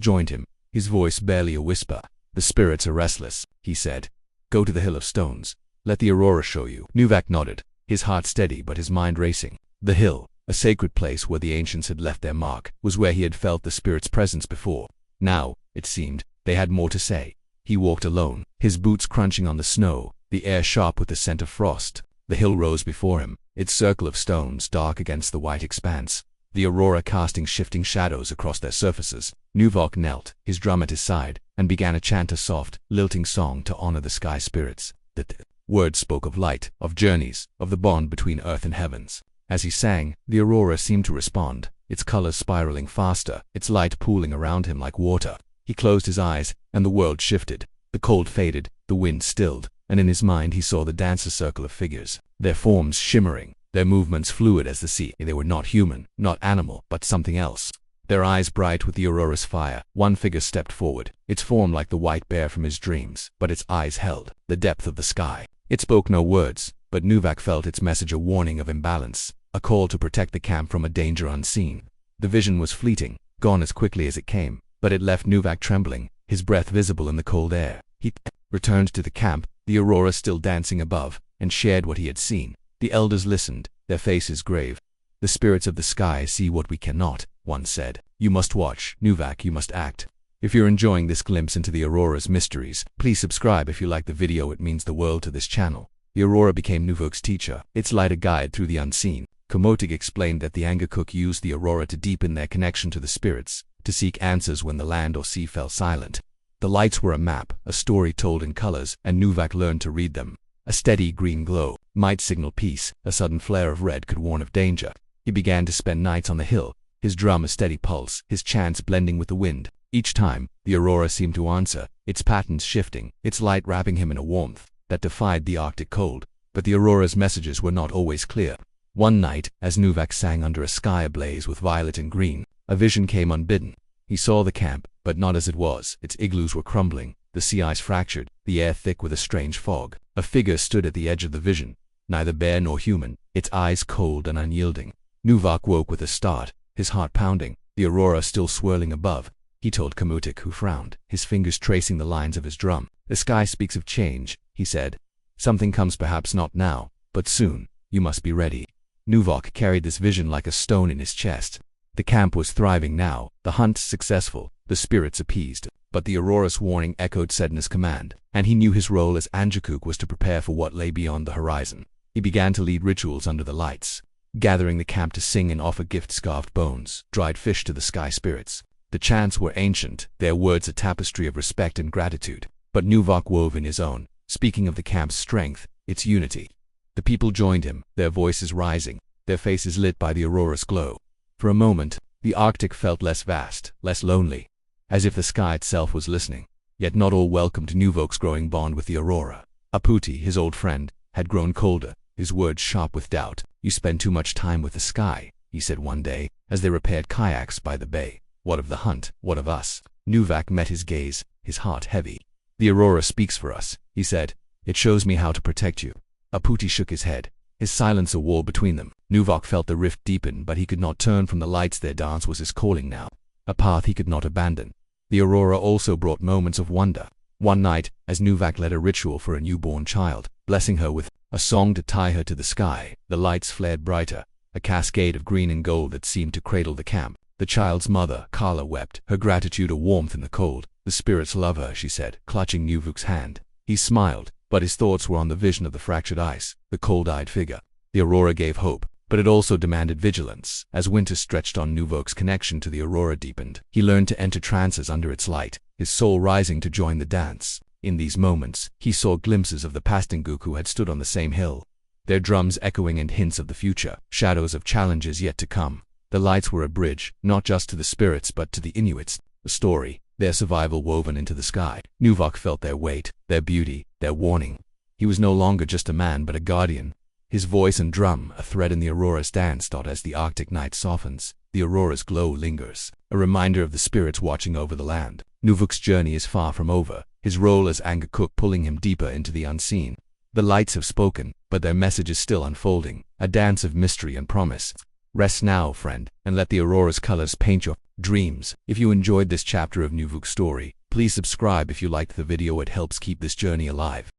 joined him, his voice barely a whisper. "The spirits are restless," he said. "Go to the Hill of Stones. Let the aurora show you." Nuvok nodded, his heart steady but his mind racing. The hill, a sacred place where the ancients had left their mark, was where he had felt the spirit's presence before. Now, it seemed, they had more to say. He walked alone, his boots crunching on the snow, the air sharp with the scent of frost. The hill rose before him, its circle of stones dark against the white expanse, the aurora casting shifting shadows across their surfaces. Nuvok knelt, his drum at his side, and began to chant a soft, lilting song to honor the sky spirits. The words spoke of light, of journeys, of the bond between earth and heavens. As he sang, the aurora seemed to respond, its colors spiraling faster, its light pooling around him like water. He closed his eyes, and the world shifted. The cold faded, the wind stilled, and in his mind he saw the dancer's circle of figures, their forms shimmering, their movements fluid as the sea. They were not human, not animal, but something else. Their eyes bright with the aurora's fire. One figure stepped forward, its form like the white bear from his dreams, but its eyes held the depth of the sky. It spoke no words, but Nuvok felt its message a warning of imbalance, a call to protect the camp from a danger unseen. The vision was fleeting, gone as quickly as it came, but it left Nuvok trembling, his breath visible in the cold air. He returned to the camp, the aurora still dancing above, and shared what he had seen. The elders listened, their faces grave. "The spirits of the sky see what we cannot," one said. "You must watch, Nuvok, you must act." If you're enjoying this glimpse into the Aurora's mysteries, please subscribe if you like the video. It means the world to this channel. The Aurora became Nuvok's teacher, its light a guide through the unseen. Komotic explained that the Angakok used the Aurora to deepen their connection to the spirits, to seek answers when the land or sea fell silent. The lights were a map, a story told in colors, and Nuvok learned to read them. A steady green glow might signal peace, a sudden flare of red could warn of danger. He began to spend nights on the hill, his drum a steady pulse, his chants blending with the wind. Each time, the Aurora seemed to answer, its patterns shifting, its light wrapping him in a warmth that defied the Arctic cold. But the Aurora's messages were not always clear. One night, as Nuvok sang under a sky ablaze with violet and green, a vision came unbidden. He saw the camp, but not as it was. Its igloos were crumbling, the sea ice fractured, the air thick with a strange fog. A figure stood at the edge of the vision, neither bear nor human, its eyes cold and unyielding. Nuvok woke with a start, his heart pounding, the Aurora still swirling above. He told Komotic, who frowned, his fingers tracing the lines of his drum. "The sky speaks of change," he said. "Something comes, perhaps not now, but soon. You must be ready." Nuvok carried this vision like a stone in his chest. The camp was thriving now, the hunt successful, the spirits appeased. But the Aurora's warning echoed Sedna's command, and he knew his role as Angakok was to prepare for what lay beyond the horizon. He began to lead rituals under the lights, gathering the camp to sing and offer gifts: carved bones, dried fish to the sky spirits. The chants were ancient, their words a tapestry of respect and gratitude. But Nuvok wove in his own, speaking of the camp's strength, its unity. The people joined him, their voices rising, their faces lit by the Aurora's glow. For a moment, the Arctic felt less vast, less lonely, as if the sky itself was listening. Yet not all welcomed Nuvok's growing bond with the Aurora. Aputi, his old friend, had grown colder, his words sharp with doubt. "You spend too much time with the sky," he said one day, as they repaired kayaks by the bay. "What of the hunt? What of us?" Nuvok met his gaze, his heart heavy. "The Aurora speaks for us," he said. "It shows me how to protect you." Aputi shook his head, his silence a wall between them. Nuvok felt the rift deepen, but he could not turn from the lights. Their dance was his calling now, a path he could not abandon. The Aurora also brought moments of wonder. One night, as Nuvok led a ritual for a newborn child, blessing her with a song to tie her to the sky, the lights flared brighter, a cascade of green and gold that seemed to cradle the camp. The child's mother, Kala, wept, her gratitude a warmth in the cold. "The spirits love her," she said, clutching Nuvok's hand. He smiled, but his thoughts were on the vision of the fractured ice, the cold-eyed figure. The Aurora gave hope, but it also demanded vigilance. As winter stretched on, Nuvok's connection to the Aurora deepened. He learned to enter trances under its light, his soul rising to join the dance. In these moments, he saw glimpses of the past Nguk who had stood on the same hill, their drums echoing and hints of the future, shadows of challenges yet to come. The lights were a bridge, not just to the spirits but to the Inuits, a story, their survival woven into the sky. Nuvok felt their weight, their beauty, their warning. He was no longer just a man but a guardian. His voice and drum, a thread in the Aurora's dance. As the Arctic night softens, the Aurora's glow lingers, a reminder of the spirits watching over the land. Nuvok's journey is far from over, his role as Angakok pulling him deeper into the unseen. The lights have spoken, but their message is still unfolding, a dance of mystery and promise. Rest now, friend, and let the Aurora's colors paint your dreams. If you enjoyed this chapter of Nuvok's story, please subscribe if you liked the video. It helps keep this journey alive.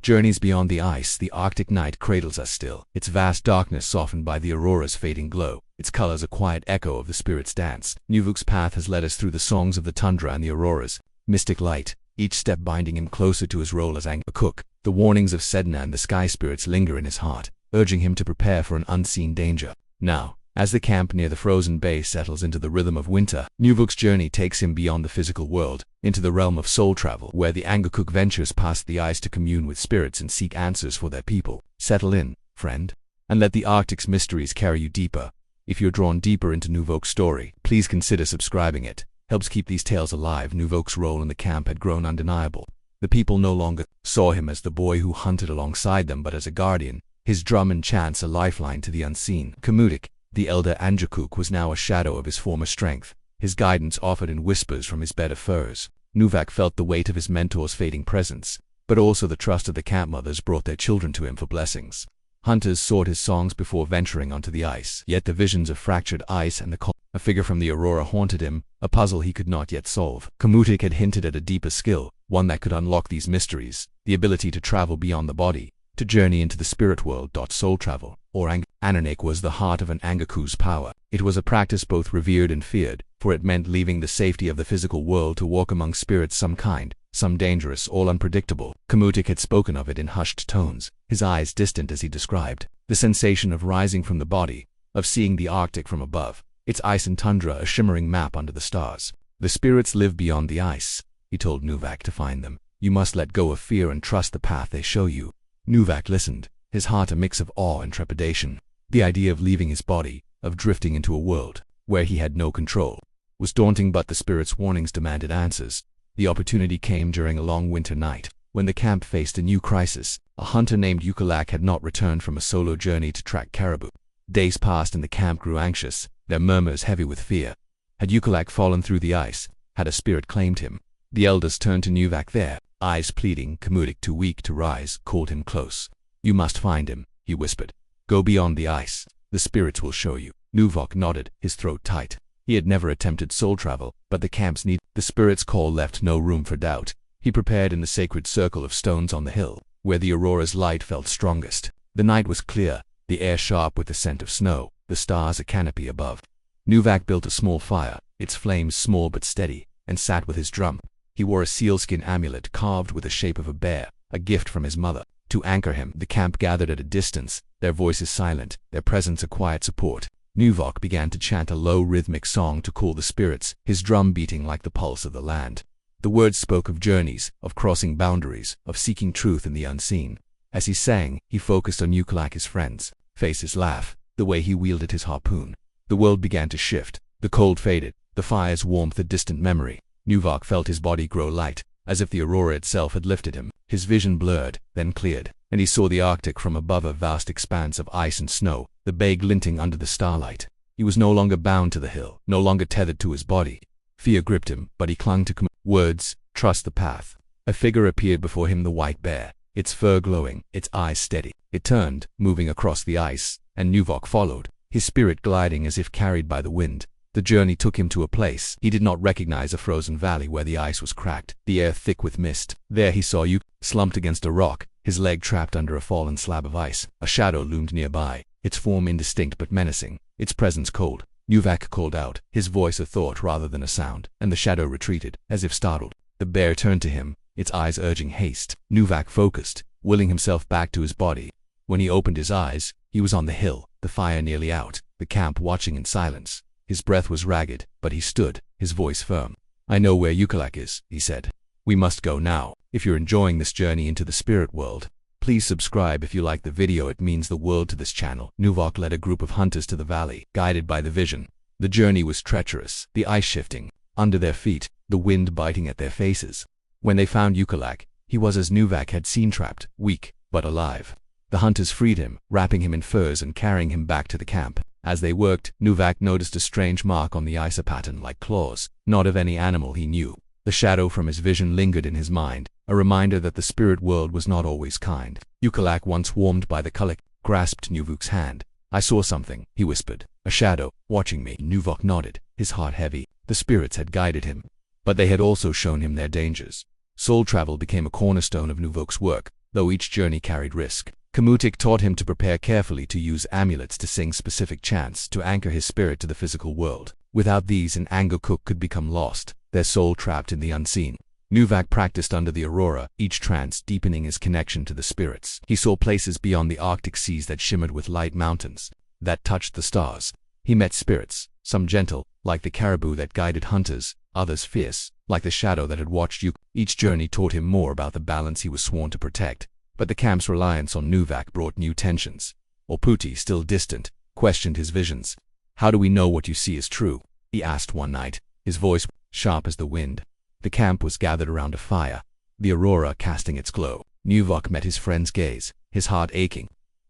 Journeys beyond the ice, the Arctic night cradles us still, its vast darkness softened by the Aurora's fading glow, its colors a quiet echo of the spirit's dance. Nuvok's path has led us through the songs of the tundra and the Aurora's mystic light, each step binding him closer to his role as Angakok. The warnings of Sedna and the sky spirits linger in his heart, urging him to prepare for an unseen danger. Now, as the camp near the frozen bay settles into the rhythm of winter, Nuvok's journey takes him beyond the physical world, into the realm of soul travel, where the Angakok ventures past the ice to commune with spirits and seek answers for their people. Settle in, friend, and let the Arctic's mysteries carry you deeper. If you're drawn deeper into Nuvok's story, please consider subscribing. It helps keep these tales alive. Nuvok's role in the camp had grown undeniable. The people no longer saw him as the boy who hunted alongside them, but as a guardian, his drum and chants a lifeline to the unseen. Komotic, the elder Angakok, was now a shadow of his former strength, his guidance offered in whispers from his bed of furs. Nuvok felt the weight of his mentor's fading presence, but also the trust of the camp mothers brought their children to him for blessings. Hunters sought his songs before venturing onto the ice, yet the visions of fractured ice and the cold, a figure from the Aurora haunted him, a puzzle he could not yet solve. Komotic had hinted at a deeper skill, one that could unlock these mysteries, the ability to travel beyond the body, to journey into the spirit world. Soul travel, or Ananak, was the heart of an Angakok's power. It was a practice both revered and feared, for it meant leaving the safety of the physical world to walk among spirits, some kind, some dangerous, all unpredictable. Kamutik had spoken of it in hushed tones, his eyes distant as he described the sensation of rising from the body, of seeing the Arctic from above, its ice and tundra a shimmering map under the stars. The spirits live beyond the ice, he told Nuvak. To find them, you must let go of fear and trust the path they show you. Nuvak listened, his heart a mix of awe and trepidation. The idea of leaving his body, of drifting into a world where he had no control, was daunting, but the spirits' warnings demanded answers. The opportunity came during a long winter night, when the camp faced a new crisis. A hunter named Ukulak had not returned from a solo journey to track caribou. Days passed and the camp grew anxious, their murmurs heavy with fear. Had Ukulak fallen through the ice? Had a spirit claimed him? The elders turned to Nuvak, their eyes pleading. Kamutik, too weak to rise, called him close. You must find him, he whispered. Go beyond the ice. The spirits will show you. Nuvak nodded, his throat tight. He had never attempted soul travel, but the camp's need, the spirit's call left no room for doubt. He prepared in the sacred circle of stones on the hill, where the aurora's light felt strongest. The night was clear, the air sharp with the scent of snow, the stars a canopy above. Nuvak built a small fire, its flames small but steady, and sat with his drum. He wore a sealskin amulet carved with the shape of a bear, a gift from his mother. To anchor him, the camp gathered at a distance, their voices silent, their presence a quiet support. Nuvak began to chant a low rhythmic song to call the spirits, his drum beating like the pulse of the land. The words spoke of journeys, of crossing boundaries, of seeking truth in the unseen. As he sang, he focused on Ukulak, his friends' faces, laugh, the way he wielded his harpoon. The world began to shift. The cold faded, the fire's warmth a distant memory. Nuvak felt his body grow light, as if the aurora itself had lifted him. His vision blurred, then cleared, and he saw the Arctic from above, a vast expanse of ice and snow, the bay glinting under the starlight. He was no longer bound to the hill, no longer tethered to his body. Fear gripped him, but he clung to words, trust the path. A figure appeared before him, the white bear, its fur glowing, its eyes steady. It turned, moving across the ice, and Nuvak followed, his spirit gliding as if carried by the wind. The journey took him to a place he did not recognize, a frozen valley where the ice was cracked, the air thick with mist. There he saw Uke, slumped against a rock, his leg trapped under a fallen slab of ice. A shadow loomed nearby, its form indistinct but menacing, its presence cold. Nuvak called out, his voice a thought rather than a sound, and the shadow retreated, as if startled. The bear turned to him, its eyes urging haste. Nuvak focused, willing himself back to his body. When he opened his eyes, he was on the hill, the fire nearly out, the camp watching in silence. His breath was ragged, but he stood, his voice firm. I know where Ukulak is, he said. We must go now. If you're enjoying this journey into the spirit world, please subscribe if you like the video. It means the world to this channel. Nuvak led a group of hunters to the valley, guided by the vision. The journey was treacherous, the ice shifting under their feet, the wind biting at their faces. When they found Ukulak, he was as Nuvak had seen, trapped, weak, but alive. The hunters freed him, wrapping him in furs and carrying him back to the camp. As they worked, Nuvak noticed a strange mark on the ice, a pattern like claws, not of any animal he knew. The shadow from his vision lingered in his mind, a reminder that the spirit world was not always kind. Ukulak, once warmed by the color, grasped Nuvak's hand. I saw something, he whispered. A shadow, watching me. Nuvak nodded, his heart heavy. The spirits had guided him, but they had also shown him their dangers. Soul travel became a cornerstone of Nuvak's work, though each journey carried risk. Kamutik taught him to prepare carefully, to use amulets, to sing specific chants, to anchor his spirit to the physical world. Without these, an Angkor could become lost, their soul trapped in the unseen. Nuvak practiced under the aurora, each trance deepening his connection to the spirits. He saw places beyond the Arctic seas that shimmered with light, mountains that touched the stars. He met spirits, some gentle, like the caribou that guided hunters, others fierce, like the shadow that had watched Uke. Each journey taught him more about the balance he was sworn to protect. But the camp's reliance on Nuvak brought new tensions. Oputi, still distant, questioned his visions. How do we know what you see is true? He asked one night, his voice sharp as the wind. The camp was gathered around a fire, the aurora casting its glow. Nuvak met his friend's gaze, his heart aching.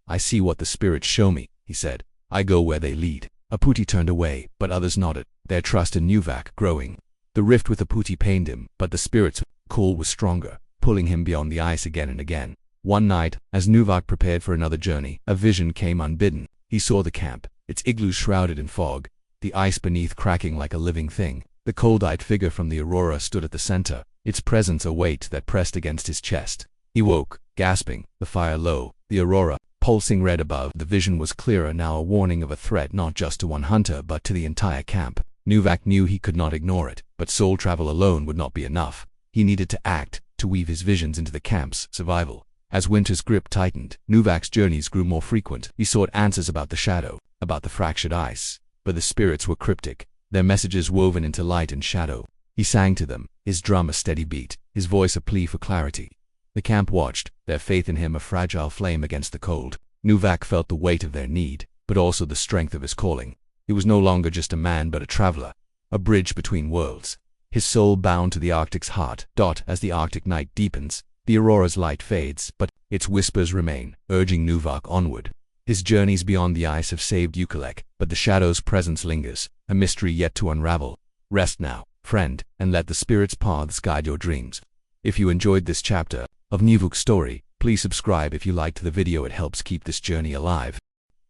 I see what the spirits show me, he said. I go where they lead. Oputi turned away, but others nodded, their trust in Nuvak growing. The rift with Oputi pained him, but the spirit's call was stronger, pulling him beyond the ice again and again. One night, as Nuvak prepared for another journey, a vision came unbidden. He saw the camp, its igloos shrouded in fog, the ice beneath cracking like a living thing. The cold-eyed figure from the aurora stood at the center, its presence a weight that pressed against his chest. He woke, gasping, the fire low, the aurora pulsing red above. The vision was clearer now, a warning of a threat not just to one hunter but to the entire camp. Nuvak knew he could not ignore it, but soul travel alone would not be enough. He needed to act, to weave his visions into the camp's survival. As winter's grip tightened, Nuvak's journeys grew more frequent. He sought answers about the shadow, about the fractured ice. But the spirits were cryptic, their messages woven into light and shadow. He sang to them, his drum a steady beat, his voice a plea for clarity. The camp watched, their faith in him a fragile flame against the cold. Nuvak felt the weight of their need, but also the strength of his calling. He was no longer just a man but a traveler, a bridge between worlds. His soul bound to the Arctic's heart. As the Arctic night deepens, the aurora's light fades, but its whispers remain, urging Nuvak onward. His journeys beyond the ice have saved Ukaleq, but the shadow's presence lingers, a mystery yet to unravel. Rest now, friend, and let the spirit's paths guide your dreams. If you enjoyed this chapter of Nuvuk's story, please subscribe if you liked the video. It helps keep this journey alive.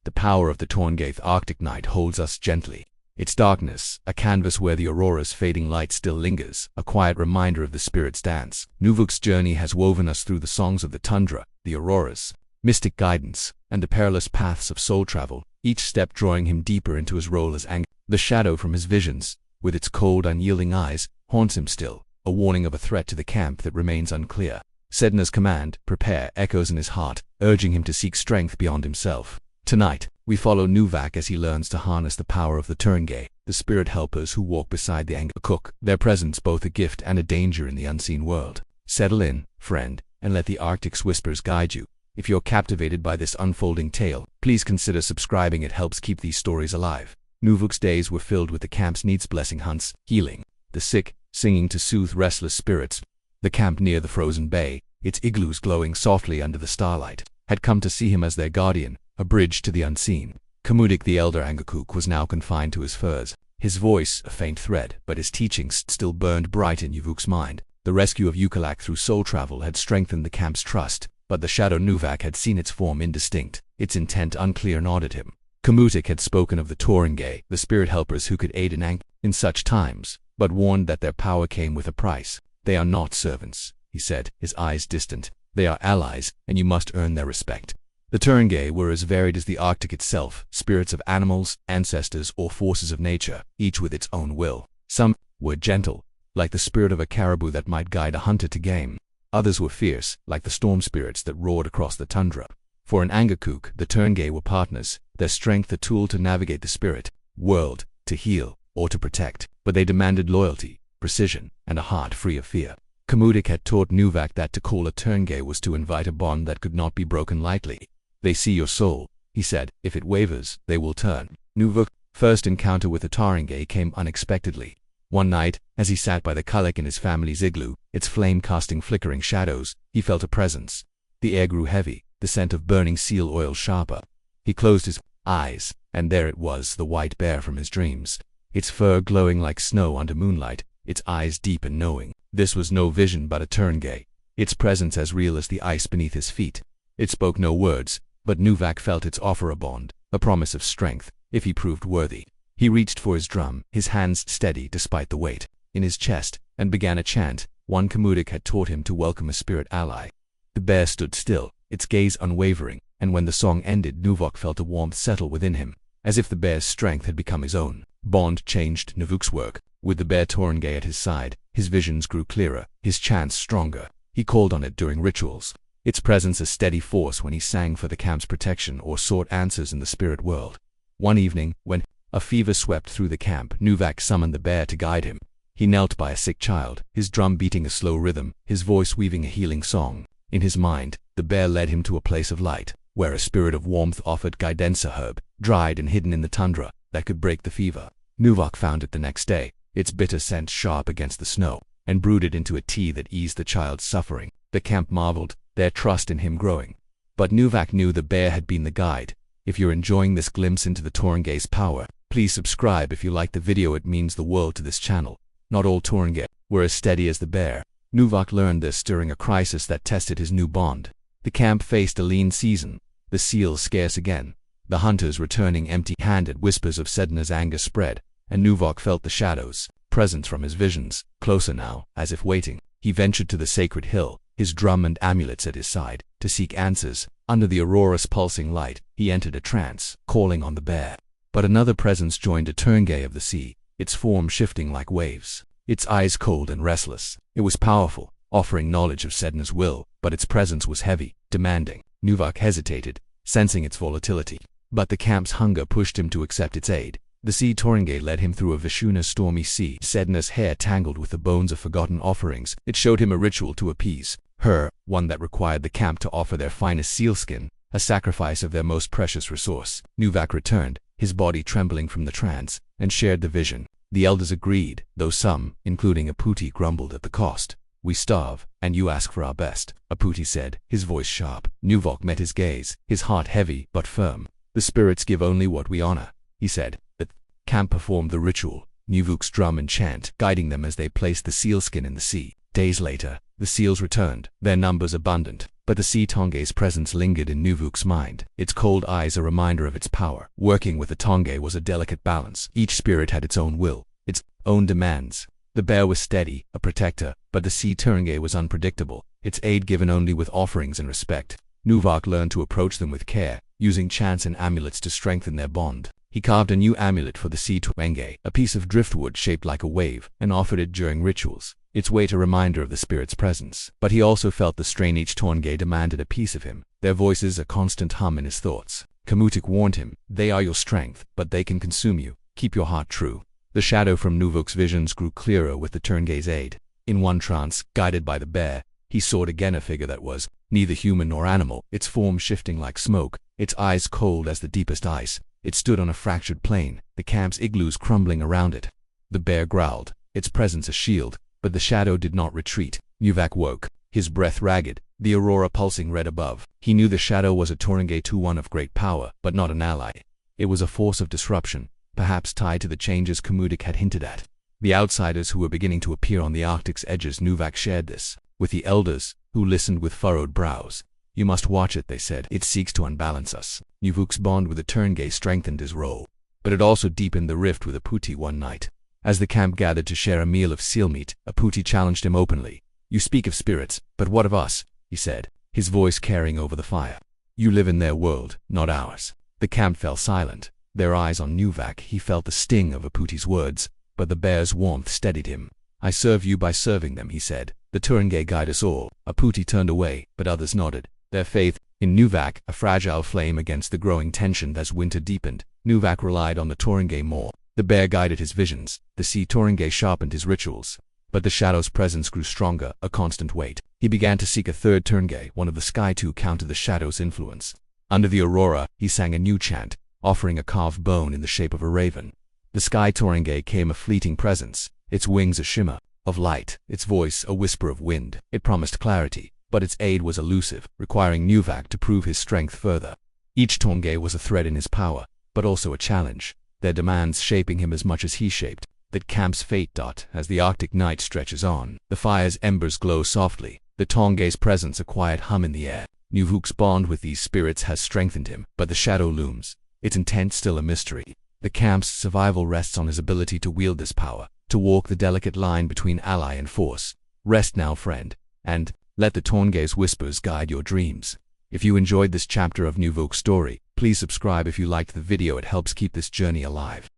The power of the Torngaith Arctic night holds us gently. Its darkness, a canvas where the aurora's fading light still lingers, a quiet reminder of the spirit's dance. Nuvuk's journey has woven us through the songs of the tundra, the auroras, mystic guidance, and the perilous paths of soul travel, each step drawing him deeper into his role as Ang. The shadow from his visions, with its cold, unyielding eyes, haunts him still, a warning of a threat to the camp that remains unclear. Sedna's command, prepare, echoes in his heart, urging him to seek strength beyond himself. Tonight, we follow Nuvak as he learns to harness the power of the Turngay, the spirit helpers who walk beside the Angakuk, their presence both a gift and a danger in the unseen world. Settle in, friend, and let the Arctic's whispers guide you. If you're captivated by this unfolding tale, please consider subscribing. It helps keep these stories alive. Nuvuk's days were filled with the camp's needs, blessing hunts, healing the sick, singing to soothe restless spirits. The camp near the frozen bay, its igloos glowing softly under the starlight, had come to see him as their guardian, a bridge to the unseen. Kamudik the elder Angakuk was now confined to his furs, his voice a faint thread, but his teachings still burned bright in Nuvuk's mind. The rescue of Ukaleq through soul travel had strengthened the camp's trust, but the shadow Nuvak had seen its form indistinct, its intent unclear, gnawed at him. Kamudik had spoken of the Torngay, the spirit helpers who could aid in such times, but warned that their power came with a price. They are not servants, he said, his eyes distant. They are allies, and you must earn their respect. The Turngay were as varied as the Arctic itself, spirits of animals, ancestors, or forces of nature, each with its own will. Some were gentle, like the spirit of a caribou that might guide a hunter to game. Others were fierce, like the storm spirits that roared across the tundra. For an Angakuk, the Turngay were partners, their strength a tool to navigate the spirit world, to heal, or to protect. But they demanded loyalty, precision, and a heart free of fear. Kamudik had taught Nuvak that to call a Turngay was to invite a bond that could not be broken lightly. They see your soul, he said. If it wavers, they will turn. Nuvuk's first encounter with the Turngay came unexpectedly. One night, as he sat by the Kulek in his family's igloo, its flame casting flickering shadows, he felt a presence. The air grew heavy, the scent of burning seal oil sharper. He closed his eyes, and there it was, the white bear from his dreams, its fur glowing like snow under moonlight, its eyes deep and knowing. This was no vision but a Turngay, its presence as real as the ice beneath his feet. It spoke no words, but Nuvak felt its offer a bond, a promise of strength, if he proved worthy. He reached for his drum, his hands steady despite the weight in his chest, and began a chant, one Kamudik had taught him to welcome a spirit ally. The bear stood still, its gaze unwavering, and when the song ended, Nuvak felt a warmth settle within him, as if the bear's strength had become his own. Bond changed Nuvuk's work. With the bear Turngay at his side, his visions grew clearer, his chants stronger. He called on it during rituals, its presence a steady force when he sang for the camp's protection or sought answers in the spirit world. One evening, when a fever swept through the camp, Nuvak summoned the bear to guide him. He knelt by a sick child, his drum beating a slow rhythm, his voice weaving a healing song. In his mind, the bear led him to a place of light, where a spirit of warmth offered guidance, a herb, dried and hidden in the tundra, that could break the fever. Nuvak found it the next day, its bitter scent sharp against the snow, and brewed it into a tea that eased the child's suffering. The camp marveled, their trust in him growing. But Nuvak knew the bear had been the guide. If you're enjoying this glimpse into the Turngay's power, please subscribe if you like the video. It means the world to this channel. Not all Turngay were as steady as the bear. Nuvak learned this during a crisis that tested his new bond. The camp faced a lean season, the seals scarce again, the hunters returning empty-handed. Whispers of Sedna's anger spread, and Nuvak felt the shadows, presence from his visions, closer now, as if waiting. He ventured to the sacred hill, his drum and amulets at his side, to seek answers. Under the aurora's pulsing light, he entered a trance, calling on the bear. But another presence joined, a Turngay of the sea, its form shifting like waves, its eyes cold and restless. It was powerful, offering knowledge of Sedna's will, but its presence was heavy, demanding. Nuvok hesitated, sensing its volatility. But the camp's hunger pushed him to accept its aid. The sea Torenge led him through a Vishuna's stormy sea, Sedna's hair tangled with the bones of forgotten offerings. It showed him a ritual to appease her, one that required the camp to offer their finest sealskin, a sacrifice of their most precious resource. Nuvok returned, his body trembling from the trance, and shared the vision. The elders agreed, though some, including Aputi, grumbled at the cost. "We starve, and you ask for our best," Aputi said, his voice sharp. Nuvok met his gaze, his heart heavy but firm. "The spirits give only what we honor," he said. The camp performed the ritual, Nuvok's drum and chant guiding them as they placed the sealskin in the sea. Days later, the seals returned, their numbers abundant, but the sea Tonge's presence lingered in Nuvok's mind, its cold eyes a reminder of its power. Working with the Tonge was a delicate balance. Each spirit had its own will, its own demands. The bear was steady, a protector, but the sea Turenge was unpredictable, its aid given only with offerings and respect. Nuvok learned to approach them with care, using chants and amulets to strengthen their bond. He carved a new amulet for the sea Turenge, a piece of driftwood shaped like a wave, and offered it during rituals, its weight a reminder of the spirit's presence. But he also felt the strain each Torenge demanded a piece of him, their voices a constant hum in his thoughts. Kamutik warned him, "They are your strength, but they can consume you. Keep your heart true." The shadow from Nuvok's visions grew clearer with the Turenge's aid. In one trance, guided by the bear, he sought again a figure that was neither human nor animal, its form shifting like smoke, its eyes cold as the deepest ice. It stood on a fractured plain, the camp's igloos crumbling around it. The bear growled, its presence a shield, but the shadow did not retreat. Nuvok woke, his breath ragged, the aurora pulsing red above. He knew the shadow was a Torenge to one of great power, but not an ally. It was a force of disruption, perhaps tied to the changes Kamutik had hinted at. The outsiders who were beginning to appear on the Arctic's edges. Nuvok shared this with the elders, who listened with furrowed brows. "You must watch it," they said. "It seeks to unbalance us." Nuvok's bond with the Turenge strengthened his role, but it also deepened the rift with Aputi one night. As the camp gathered to share a meal of seal meat, Aputi challenged him openly. "You speak of spirits, but what of us?" he said, his voice carrying over the fire. "You live in their world, not ours." The camp fell silent, their eyes on Nuvok. He felt the sting of Aputi's words, but the bear's warmth steadied him. "I serve you by serving them," he said. "The Turenge guide us all." Aputi turned away, but others nodded, their faith in Nuvok a fragile flame against the growing tension as winter deepened. Nuvok relied on the Torenge more. The bear guided his visions, the sea Torenge sharpened his rituals. But the shadow's presence grew stronger, a constant weight. He began to seek a third Turenge, one of the sky to counter the shadow's influence. Under the aurora, he sang a new chant, offering a carved bone in the shape of a raven. The sky Torenge came a fleeting presence, its wings a shimmer of light, its voice a whisper of wind. It promised clarity, but its aid was elusive, requiring Nuvok to prove his strength further. Each Torenge was a thread in his power, but also a challenge, their demands shaping him as much as he shaped the camp's fate. As the Arctic night stretches on, the fire's embers glow softly, the Tonge's presence a quiet hum in the air. Nuvok's bond with these spirits has strengthened him, but the shadow looms, its intent still a mystery. The camp's survival rests on his ability to wield this power, to walk the delicate line between ally and force. Rest now, friend, and let the Tonge's whispers guide your dreams. If you enjoyed this chapter of Nuvok's story, please subscribe. If you liked the video, it helps keep this journey alive.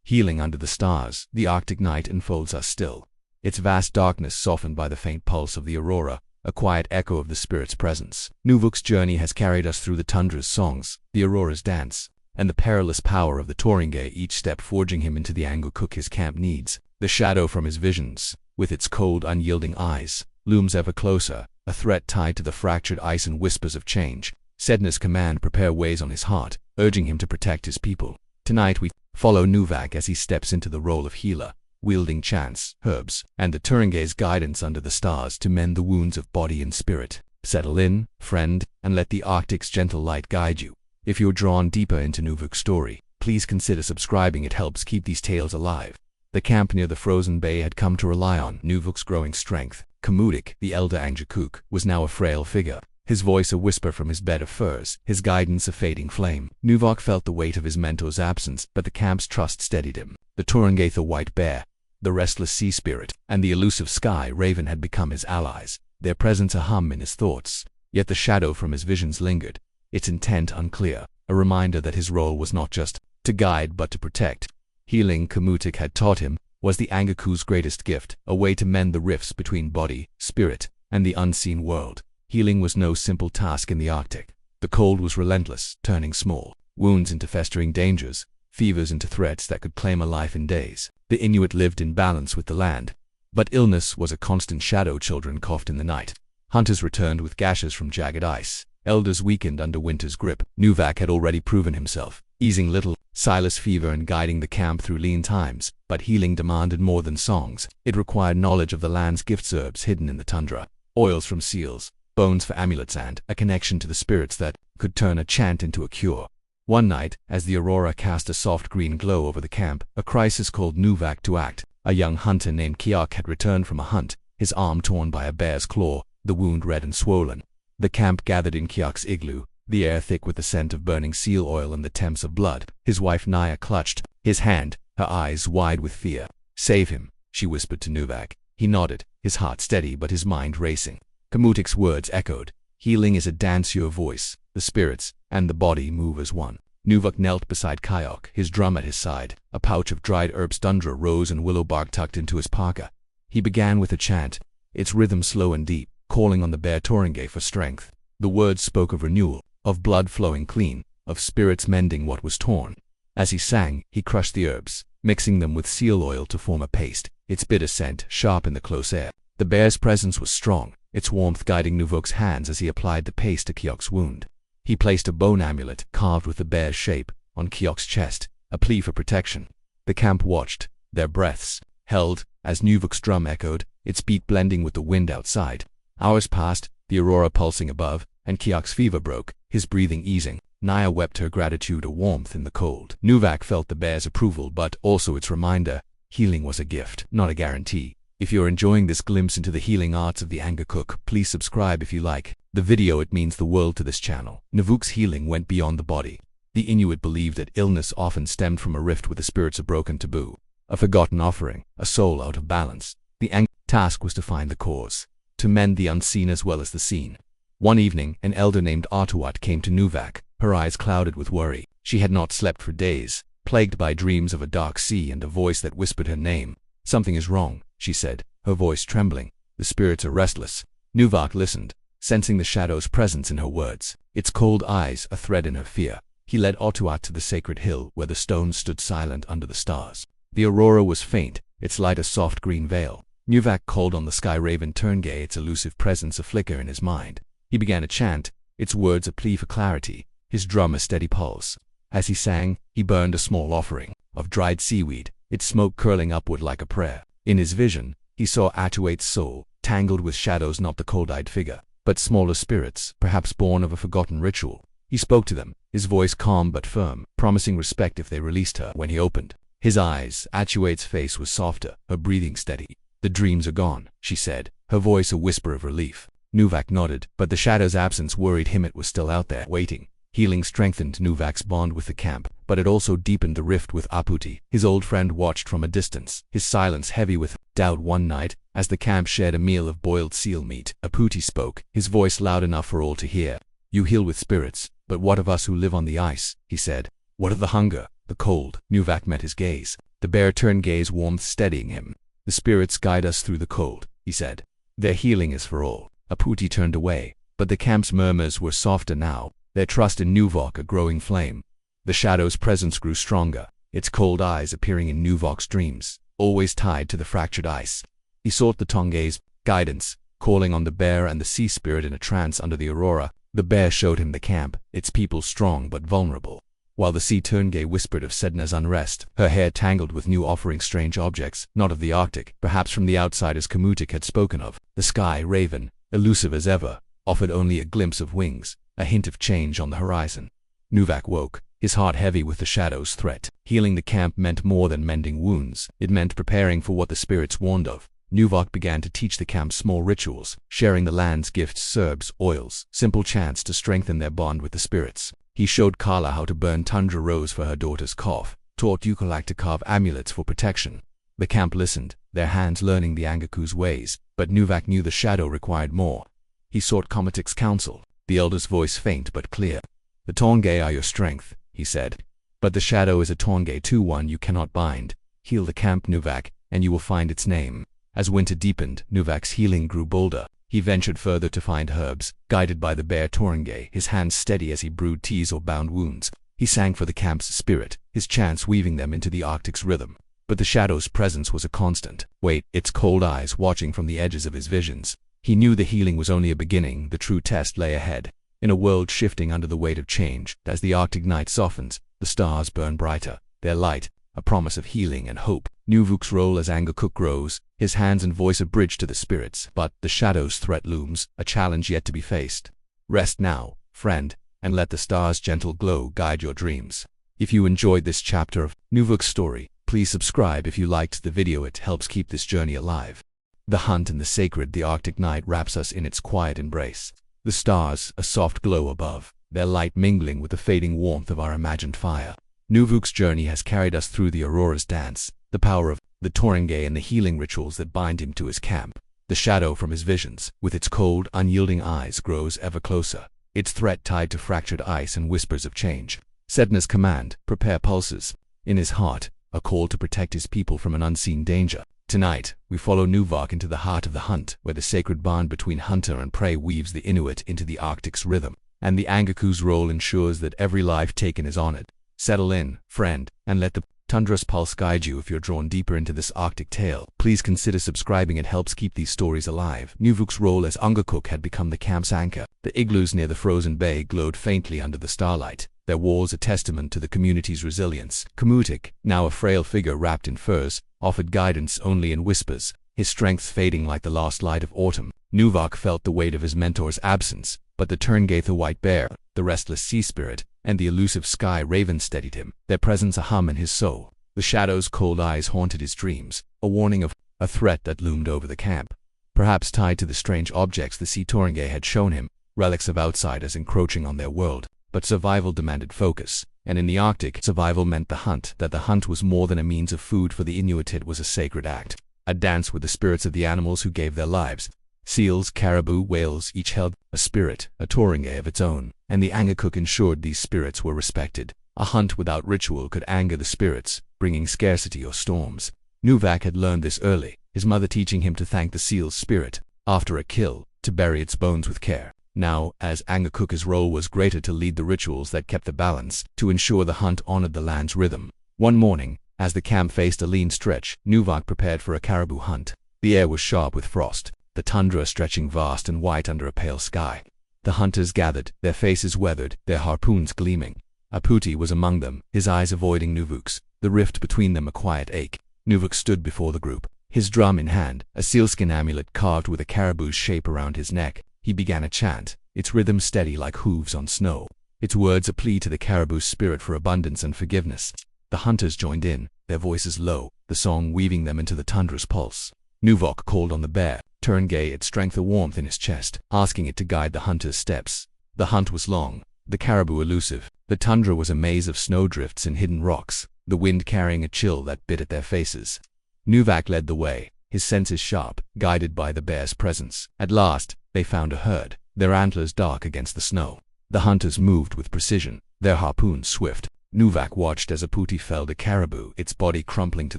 Healing under the stars, the Arctic night enfolds us still, its vast darkness softened by the faint pulse of the aurora, a quiet echo of the spirit's presence. Nuvok's journey has carried us through the tundra's songs, the aurora's dance, and the perilous power of the Torenge, each step forging him into the Angkor his camp needs. The shadow from his visions, with its cold, unyielding eyes, looms ever closer, a threat tied to the fractured ice and whispers of change. Sedna's command prepare weighs on his heart, urging him to protect his people. Tonight we follow Nuvok as he steps into the role of healer, wielding chants, herbs, and the Turenge's guidance under the stars to mend the wounds of body and spirit. Settle in, friend, and let the Arctic's gentle light guide you. If you're drawn deeper into Nuvok's story, please consider subscribing. It helps keep these tales alive. The camp near the frozen bay had come to rely on Nuvok's growing strength. Kamutik, the elder Angkor, was now a frail figure, his voice a whisper from his bed of furs, his guidance a fading flame. Nuvok felt the weight of his mentor's absence, but the camp's trust steadied him. The Turenge, the white bear, the restless sea spirit, and the elusive sky raven had become his allies, their presence a hum in his thoughts. Yet the shadow from his visions lingered, its intent unclear, a reminder that his role was not just to guide but to protect. Healing, Kamutik had taught him, was the Angaku's greatest gift, a way to mend the rifts between body, spirit, and the unseen world. Healing was no simple task in the Arctic. The cold was relentless, turning small wounds into festering dangers, fevers into threats that could claim a life in days. The Inuit lived in balance with the land, but illness was a constant shadow. Children coughed in the night. Hunters returned with gashes from jagged ice. Elders weakened under winter's grip. Nuvak had already proven himself, easing little Silas fever and guiding the camp through lean times, but healing demanded more than songs. It required knowledge of the land's gift herbs hidden in the tundra, oils from seals, bones for amulets, and a connection to the spirits that could turn a chant into a cure. One night, as the aurora cast a soft green glow over the camp, a crisis called Nuvak to act. A young hunter named Kiak had returned from a hunt, his arm torn by a bear's claw, the wound red and swollen. The camp gathered in Kiak's igloo, the air thick with the scent of burning seal oil and the temps of blood. His wife Naya clutched his hand, her eyes wide with fear. "Save him," she whispered to Nuvak. He nodded, his heart steady but his mind racing. Kamutik's words echoed. Healing is a dance. Your voice, the spirits, and the body move as one. Nuvak knelt beside Kiak, his drum at his side, a pouch of dried herbs, tundra rose and willow bark tucked into his parka. He began with a chant, its rhythm slow and deep, calling on the bear Torenge for strength. The words spoke of renewal, of blood flowing clean, of spirits mending what was torn. As he sang, he crushed the herbs, mixing them with seal oil to form a paste, its bitter scent sharp in the close air. The bear's presence was strong, its warmth guiding Nuvok's hands as he applied the paste to Kiok's wound. He placed a bone amulet, carved with the bear's shape, on Kiok's chest, a plea for protection. The camp watched, their breaths held, as Nuvok's drum echoed, its beat blending with the wind outside. Hours passed, the aurora pulsing above, and Kiok's fever broke, his breathing easing. Naya wept her gratitude, a warmth in the cold. Nuvak felt the bear's approval, but also its reminder. Healing was a gift, not a guarantee. If you're enjoying this glimpse into the healing arts of the Angakuk, please subscribe if you like the video. It means the world to this channel. Nuvuk's healing went beyond the body. The Inuit believed that illness often stemmed from a rift with the spirits, a broken taboo, a forgotten offering, a soul out of balance. The task was to find the cause, to mend the unseen as well as the seen. One evening, an elder named Artuat came to Nuvak, her eyes clouded with worry. She had not slept for days, plagued by dreams of a dark sea and a voice that whispered her name. "Something is wrong," she said, her voice trembling. "The spirits are restless." Nuvak listened, sensing the shadow's presence in her words, its cold eyes a thread in her fear. He led Artuat to the sacred hill where the stones stood silent under the stars. The aurora was faint, its light a soft green veil. Nuvak called on the sky raven Turnge, its elusive presence a flicker in his mind. He began a chant, its words a plea for clarity, his drum a steady pulse. As he sang, he burned a small offering of dried seaweed, its smoke curling upward like a prayer. In his vision, he saw Atuate's soul, tangled with shadows, not the cold-eyed figure, but smaller spirits, perhaps born of a forgotten ritual. He spoke to them, his voice calm but firm, promising respect if they released her. When he opened his eyes, Atuate's face was softer, her breathing steady. "The dreams are gone," she said, her voice a whisper of relief. Nuvak nodded, but the shadow's absence worried him. It was still out there, waiting. Healing strengthened Nuvak's bond with the camp, but it also deepened the rift with Aputi. His old friend watched from a distance, his silence heavy with doubt. One night, as the camp shared a meal of boiled seal meat, Aputi spoke, his voice loud enough for all to hear. "You heal with spirits, but what of us who live on the ice?" he said. "What of the hunger, the cold?" Nuvak met his gaze, the bear turned gaze, warmth steadying him. "The spirits guide us through the cold," he said. "Their healing is for all." Aputi turned away, but the camp's murmurs were softer now, their trust in Nuvok a growing flame. The shadow's presence grew stronger, its cold eyes appearing in Nuvok's dreams, always tied to the fractured ice. He sought the Tonge's guidance, calling on the bear and the sea spirit in a trance under the aurora. The bear showed him the camp, its people strong but vulnerable, while the sea Turnge whispered of Sedna's unrest, her hair tangled with new offerings, strange objects, not of the Arctic, perhaps from the outside as Kamutik had spoken of. The sky raven, elusive as ever, offered only a glimpse of wings, a hint of change on the horizon. Nuvak woke, his heart heavy with the shadow's threat. Healing the camp meant more than mending wounds. It meant preparing for what the spirits warned of. Nuvok began to teach the camp small rituals, sharing the land's gifts, herbs, oils, simple chants to strengthen their bond with the spirits. He showed Kala how to burn tundra rose for her daughter's cough, taught Yukalak to carve amulets for protection. The camp listened, their hands learning the Angaku's ways, but Nuvak knew the shadow required more. He sought Komatik's counsel, the elder's voice faint but clear. "The Tonge are your strength," he said. But the shadow is a Tornge too, one you cannot bind. Heal the camp, Nuvak, and you will find its name. As winter deepened, Nuvak's healing grew bolder. He ventured further to find herbs, guided by the bear Tornge, his hands steady as he brewed teas or bound wounds. He sang for the camp's spirit, his chants weaving them into the Arctic's rhythm. But the shadow's presence was a constant. Wait, its cold eyes watching from the edges of his visions. He knew the healing was only a beginning, the true test lay ahead. In a world shifting under the weight of change, as the Arctic night softens, the stars burn brighter, their light, a promise of healing and hope. Nuvuk's role as Angakok grows, his hands and voice a bridge to the spirits, but the shadow's threat looms, a challenge yet to be faced. Rest now, friend, and let the stars' gentle glow guide your dreams. If you enjoyed this chapter of Nuvuk's story, please subscribe. If you liked the video, it helps keep this journey alive. The hunt and the sacred, the Arctic night wraps us in its quiet embrace. The stars, a soft glow above, their light mingling with the fading warmth of our imagined fire. Nuvuk's journey has carried us through the Aurora's dance, the power of the Tornge and the healing rituals that bind him to his camp. The shadow from his visions, with its cold, unyielding eyes, grows ever closer, its threat tied to fractured ice and whispers of change. Sedna's command, prepare pulses. In his heart, a call to protect his people from an unseen danger. Tonight, we follow Nuvak into the heart of the hunt, where the sacred bond between hunter and prey weaves the Inuit into the Arctic's rhythm, and the Angakok's role ensures that every life taken is honored. Settle in, friend, and let the tundra's pulse guide you. If you're drawn deeper into this Arctic tale, please consider subscribing. It helps keep these stories alive. Nuvuk's role as Angakok had become the camp's anchor. The igloos near the frozen bay glowed faintly under the starlight, their walls a testament to the community's resilience. Kamutik, now a frail figure wrapped in furs, offered guidance only in whispers, his strength fading like the last light of autumn. Nuvak felt the weight of his mentor's absence, but the Turngaith, the white bear, the restless sea spirit, and the elusive sky raven steadied him, their presence a hum in his soul. The shadow's cold eyes haunted his dreams, a warning of a threat that loomed over the camp. Perhaps tied to the strange objects the sea Tornge had shown him, relics of outsiders encroaching on their world. But survival demanded focus, and in the Arctic, survival meant the hunt. That the hunt was more than a means of food for the Inuit, it was a sacred act, a dance with the spirits of the animals who gave their lives. Seals, caribou, whales, each held a spirit, a Tornge of its own, and the Angakok ensured these spirits were respected. A hunt without ritual could anger the spirits, bringing scarcity or storms. Nuvak had learned this early, his mother teaching him to thank the seal's spirit, after a kill, to bury its bones with care. Now, as Angakok, his role was greater, to lead the rituals that kept the balance, to ensure the hunt honored the land's rhythm. One morning, as the camp faced a lean stretch, Nuvak prepared for a caribou hunt. The air was sharp with frost, the tundra stretching vast and white under a pale sky. The hunters gathered, their faces weathered, their harpoons gleaming. Aputi was among them, his eyes avoiding Nuvuk's, the rift between them a quiet ache. Nuvuk stood before the group, his drum in hand, a sealskin amulet carved with a caribou's shape around his neck. He began a chant, its rhythm steady like hooves on snow, its words a plea to the caribou's spirit for abundance and forgiveness. The hunters joined in, their voices low, the song weaving them into the tundra's pulse. Nuvok called on the bear, Turngay, its strength a warmth in his chest, asking it to guide the hunter's steps. The hunt was long, the caribou elusive. The tundra was a maze of snowdrifts and hidden rocks, the wind carrying a chill that bit at their faces. Nuvak led the way, his senses sharp, guided by the bear's presence. At last, they found a herd, their antlers dark against the snow. The hunters moved with precision, their harpoons swift. Nuvak watched as Aputi felled a caribou, its body crumpling to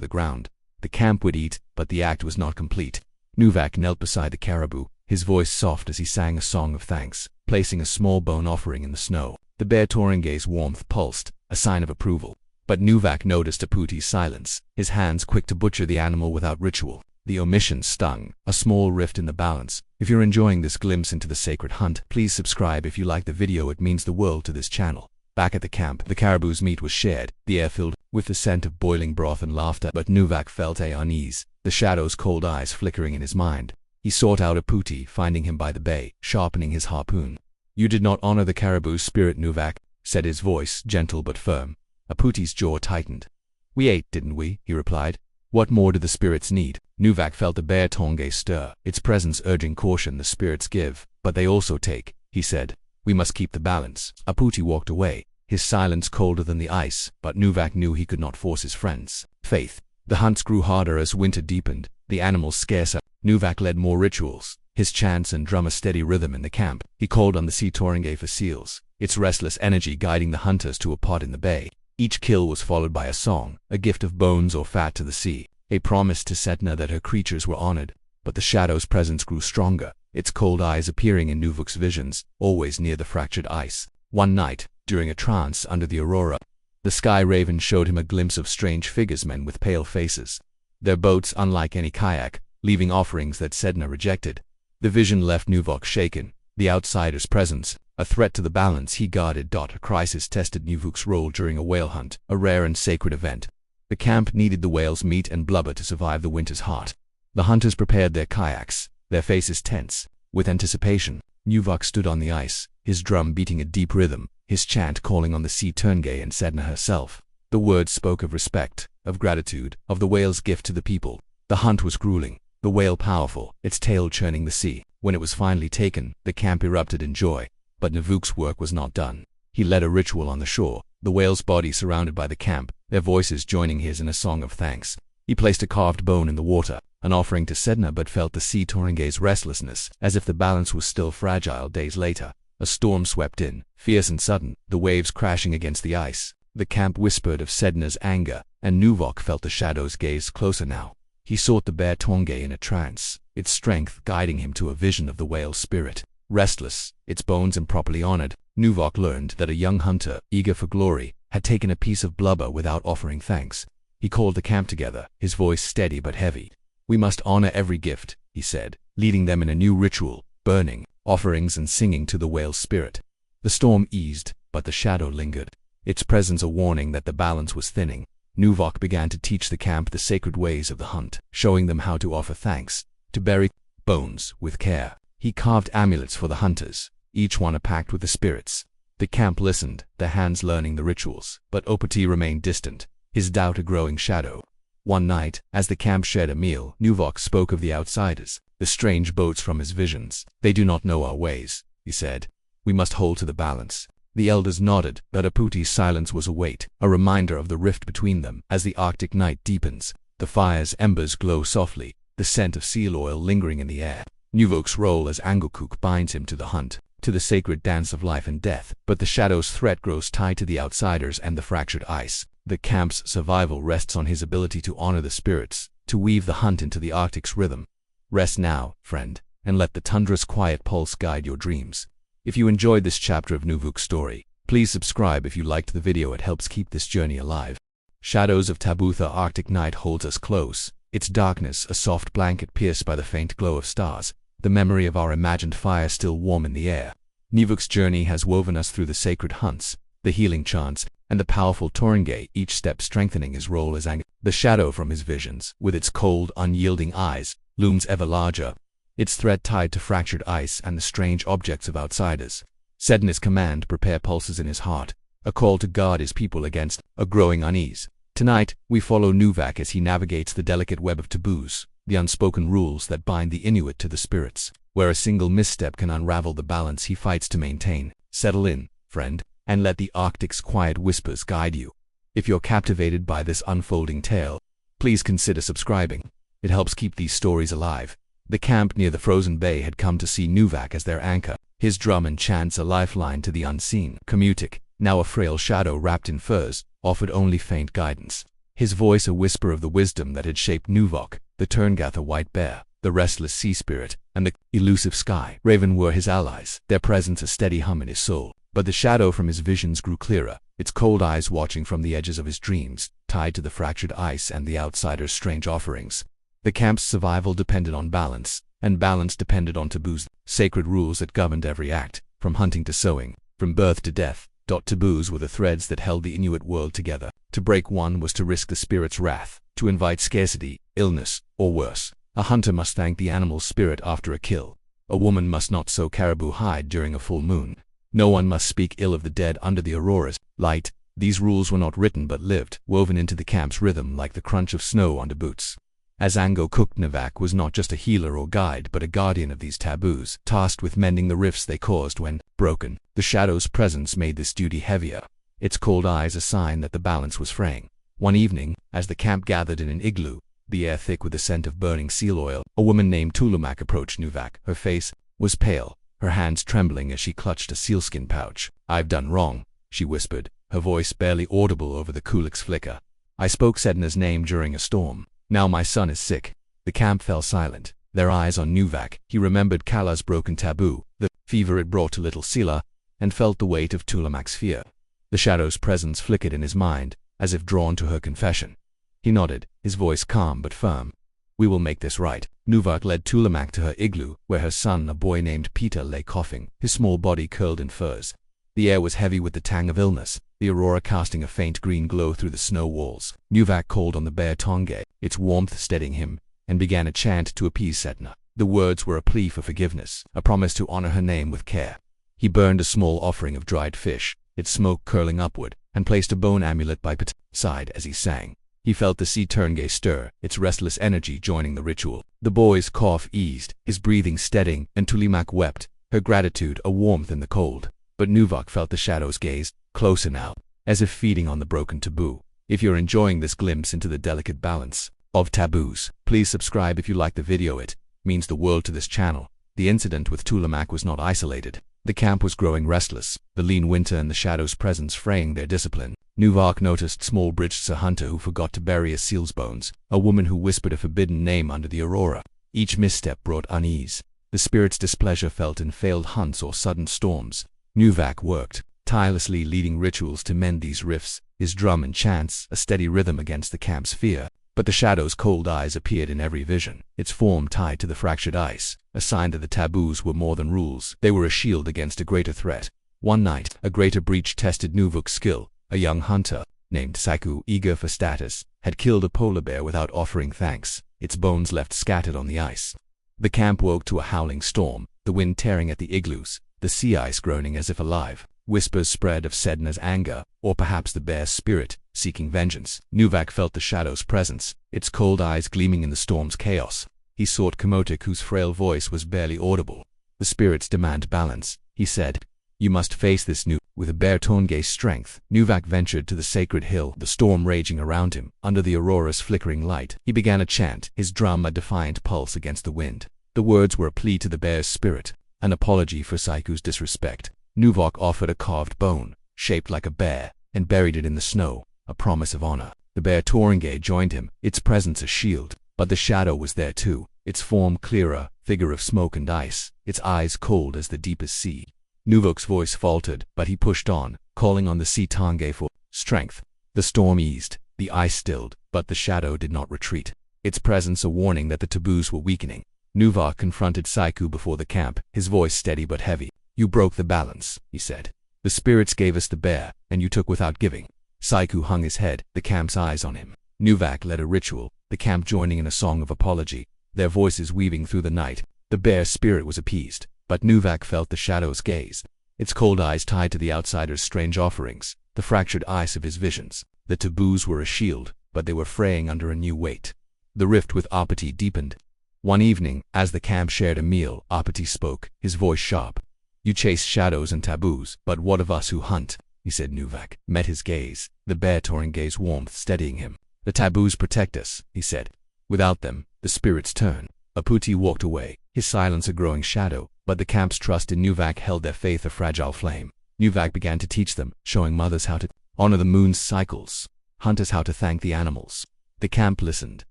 the ground. The camp would eat, but the act was not complete. Nuvak knelt beside the caribou, his voice soft as he sang a song of thanks, placing a small bone offering in the snow. The bear Torengay's warmth pulsed, a sign of approval. But Nuvak noticed Aputi's silence, his hands quick to butcher the animal without ritual. The omission stung, a small rift in the balance. If you're enjoying this glimpse into the sacred hunt, please subscribe. If you like the video, it means the world to this channel. Back at the camp, the caribou's meat was shared, the air filled with the scent of boiling broth and laughter. But Nuvak felt unease, the shadow's cold eyes flickering in his mind. He sought out Aputi, finding him by the bay, sharpening his harpoon. "You did not honor the caribou's spirit, Nuvak," said his voice, gentle but firm. Aputi's jaw tightened. "We ate, didn't we?" he replied. "What more do the spirits need?" Nuvak felt the bear Tongay stir, its presence urging caution. "The spirits give, but they also take," he said. "We must keep the balance." Aputi walked away, his silence colder than the ice, but Nuvak knew he could not force his friends' faith. The hunts grew harder as winter deepened, the animals scarcer. Nuvak led more rituals, his chants and drum a steady rhythm in the camp. He called on the sea Torengay for seals, its restless energy guiding the hunters to a pot in the bay. Each kill was followed by a song, a gift of bones or fat to the sea, a promise to Sedna that her creatures were honored. But the shadow's presence grew stronger, its cold eyes appearing in Nuvuk's visions, always near the fractured ice. One night, during a trance under the aurora, the sky raven showed him a glimpse of strange figures, men with pale faces. Their boats unlike any kayak, leaving offerings that Sedna rejected. The vision left Nuvok shaken. The outsider's presence, a threat to the balance he guarded. A crisis tested Nuvuk's role during a whale hunt, a rare and sacred event. The camp needed the whale's meat and blubber to survive the winter's heat. The hunters prepared their kayaks, their faces tense with anticipation. Nuvok stood on the ice, his drum beating a deep rhythm, his chant calling on the sea Turngae and Sedna herself. The words spoke of respect, of gratitude, of the whale's gift to the people. The hunt was grueling, the whale powerful, its tail churning the sea. When it was finally taken, the camp erupted in joy. But Nuvuk's work was not done. He led a ritual on the shore, the whale's body surrounded by the camp, their voices joining his in a song of thanks. He placed a carved bone in the water, an offering to Sedna, but felt the sea Turngae's restlessness, as if the balance was still fragile. Days later, a storm swept in, fierce and sudden, the waves crashing against the ice. The camp whispered of Sedna's anger, and Nuvok felt the shadow's gaze closer now. He sought the bare Turngae in a trance, its strength guiding him to a vision of the whale's spirit. Restless, its bones improperly honored, Nuvok learned that a young hunter, eager for glory, had taken a piece of blubber without offering thanks. He called the camp together, his voice steady but heavy. "We must honor every gift," he said, leading them in a new ritual, burning offerings and singing to the whale's spirit. The storm eased, but the shadow lingered, its presence a warning that the balance was thinning. Nuvok began to teach the camp the sacred ways of the hunt, showing them how to offer thanks, to bury bones with care. He carved amulets for the hunters, each one a pact with the spirits. The camp listened, their hands learning the rituals, but Opati remained distant, his doubt a growing shadow. One night, as the camp shared a meal, Nuvok spoke of the outsiders, the strange boats from his visions. "They do not know our ways," he said. "We must hold to the balance." The elders nodded, but Opati's silence was a weight, a reminder of the rift between them. As the Arctic night deepens, the fire's embers glow softly, the scent of seal oil lingering in the air. Nuvok's role as Angkokuk binds him to the hunt, to the sacred dance of life and death, but the shadow's threat grows tied to the outsiders and the fractured ice. The camp's survival rests on his ability to honor the spirits, to weave the hunt into the Arctic's rhythm. Rest now, friend, and let the tundra's quiet pulse guide your dreams. If you enjoyed this chapter of Nuvuk's story, please subscribe. If you liked the video, it helps keep this journey alive. Shadows of Tabutha. Arctic night holds us close, its darkness a soft blanket pierced by the faint glow of stars, the memory of our imagined fire still warm in the air. Nuvuk's journey has woven us through the sacred hunts, the healing chants, and the powerful Turngae, each step strengthening his role as The shadow from his visions, with its cold, unyielding eyes, looms ever larger, its threat tied to fractured ice and the strange objects of outsiders. Sedna's command prepare pulses in his heart, a call to guard his people against a growing unease. Tonight, we follow Nuvak as he navigates the delicate web of taboos, the unspoken rules that bind the Inuit to the spirits, where a single misstep can unravel the balance he fights to maintain. Settle in, friend, and let the Arctic's quiet whispers guide you. If you're captivated by this unfolding tale, please consider subscribing. It helps keep these stories alive. The camp near the frozen bay had come to see Nuvak as their anchor, his drum and chants a lifeline to the unseen. Komutik, now a frail shadow wrapped in furs, offered only faint guidance. His voice a whisper of the wisdom that had shaped Nuvok. The Turngath a white bear, the restless sea spirit, and the elusive sky raven were his allies, their presence a steady hum in his soul. But the shadow from his visions grew clearer, its cold eyes watching from the edges of his dreams, tied to the fractured ice and the outsider's strange offerings. The camp's survival depended on balance, and balance depended on taboos, sacred rules that governed every act, from hunting to sowing, from birth to death. Taboos were the threads that held the Inuit world together. To break one was to risk the spirit's wrath, to invite scarcity, illness, or worse. A hunter must thank the animal's spirit after a kill. A woman must not sow caribou hide during a full moon. No one must speak ill of the dead under the aurora's light. These rules were not written but lived, woven into the camp's rhythm like the crunch of snow under boots. As Angkokuk, Nuvak was not just a healer or guide but a guardian of these taboos, tasked with mending the rifts they caused when broken. The shadow's presence made this duty heavier, its cold eyes a sign that the balance was fraying. One evening, as the camp gathered in an igloo, the air thick with the scent of burning seal oil, a woman named Tulumak approached Nuvak. Her face was pale, her hands trembling as she clutched a sealskin pouch. "I've done wrong," she whispered, her voice barely audible over the kulik's flicker. "I spoke Sedna's name during a storm. Now my son is sick." The camp fell silent, their eyes on Nuvak. He remembered Kala's broken taboo, the fever it brought to little Sila, and felt the weight of Tulamak's fear. The shadow's presence flickered in his mind, as if drawn to her confession. He nodded, his voice calm but firm. "We will make this right." Nuvak led Tulamak to her igloo, where her son, a boy named Peter, lay coughing, his small body curled in furs. The air was heavy with the tang of illness, the aurora casting a faint green glow through the snow walls. Nuvak called on the bear Tonge, its warmth steadying him, and began a chant to appease Sedna. The words were a plea for forgiveness, a promise to honor her name with care. He burned a small offering of dried fish, its smoke curling upward, and placed a bone amulet by Pet's side as he sang. He felt the sea Turnge stir, its restless energy joining the ritual. The boy's cough eased, his breathing steadying, and Tulimak wept, her gratitude a warmth in the cold. But Nuvak felt the shadow's gaze, closer now, as if feeding on the broken taboo. If you're enjoying this glimpse into the delicate balance of taboos, please subscribe if you like the video. It means the world to this channel. The incident with Tulamak was not isolated. The camp was growing restless, the lean winter and the shadow's presence fraying their discipline. Nuvak noticed small-bridged hunter who forgot to bury a seal's bones, a woman who whispered a forbidden name under the aurora. Each misstep brought unease. The spirit's displeasure felt in failed hunts or sudden storms. Nuvak worked, tirelessly leading rituals to mend these rifts, his drum and chants a steady rhythm against the camp's fear. But the shadow's cold eyes appeared in every vision, its form tied to the fractured ice, a sign that the taboos were more than rules. They were a shield against a greater threat. One night, a greater breach tested Nuvuk's skill. A young hunter, named Saiku, eager for status, had killed a polar bear without offering thanks, its bones left scattered on the ice. The camp woke to a howling storm, the wind tearing at the igloos, the sea ice groaning as if alive. Whispers spread of Sedna's anger, or perhaps the bear's spirit, seeking vengeance. Nuvak felt the shadow's presence, its cold eyes gleaming in the storm's chaos. He sought Komotik, whose frail voice was barely audible. "The spirits demand balance," he said. "You must face this with a bear Tonge's strength." Nuvak ventured to the sacred hill, the storm raging around him. Under the aurora's flickering light, he began a chant, his drum a defiant pulse against the wind. The words were a plea to the bear's spirit, an apology for Saiku's disrespect. Nuvak offered a carved bone, shaped like a bear, and buried it in the snow, a promise of honor. The bear Tonge joined him, its presence a shield. But the shadow was there too, its form clearer, figure of smoke and ice, its eyes cold as the deepest sea. Nuvok's voice faltered, but he pushed on, calling on the sea Tonge for strength. The storm eased, the ice stilled, but the shadow did not retreat, its presence a warning that the taboos were weakening. Nuvok confronted Saiku before the camp, his voice steady but heavy. "You broke the balance," he said. "The spirits gave us the bear, and you took without giving." Saiku hung his head, the camp's eyes on him. Nuvak led a ritual, the camp joining in a song of apology, their voices weaving through the night. The bear's spirit was appeased, but Nuvak felt the shadow's gaze, its cold eyes tied to the outsider's strange offerings, the fractured ice of his visions. The taboos were a shield, but they were fraying under a new weight. The rift with Apati deepened. One evening, as the camp shared a meal, Apati spoke, his voice sharp. "You chase shadows and taboos, but what of us who hunt?" he said. Nuvak met his gaze, the bear Tonge's warmth steadying him. "The taboos protect us," he said. "Without them, the spirits turn." Apati walked away, his silence a growing shadow, but the camp's trust in Nuvak held their faith a fragile flame. Nuvak began to teach them, showing mothers how to honor the moon's cycles, hunters how to thank the animals. The camp listened,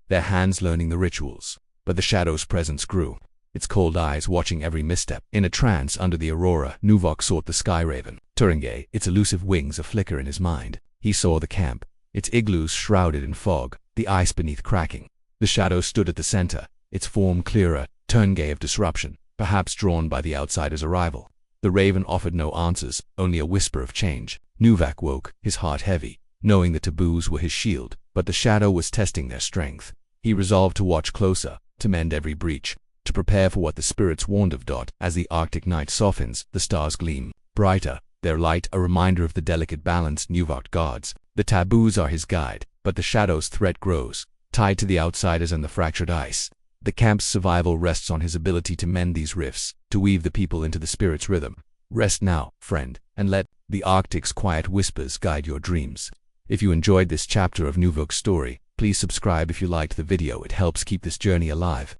their hands learning the rituals, but the shadow's presence grew, its cold eyes watching every misstep. In a trance under the aurora, Nuvok sought the sky raven, Turinge, its elusive wings a flicker in his mind. He saw the camp, its igloos shrouded in fog, the ice beneath cracking. The shadow stood at the center, its form clearer, Turinge of disruption, perhaps drawn by the outsider's arrival. The raven offered no answers, only a whisper of change. Nuvak woke, his heart heavy, knowing the taboos were his shield, but the shadow was testing their strength. He resolved to watch closer, to mend every breach, to prepare for what the spirits warned of. As the Arctic night softens, the stars gleam brighter, their light a reminder of the delicate balance Nuvok guards. The taboos are his guide, but the shadow's threat grows, tied to the outsiders and the fractured ice. The camp's survival rests on his ability to mend these rifts, to weave the people into the spirit's rhythm. Rest now, friend, and let the Arctic's quiet whispers guide your dreams. If you enjoyed this chapter of Nuvok's story, please subscribe if you liked the video. It helps keep this journey alive.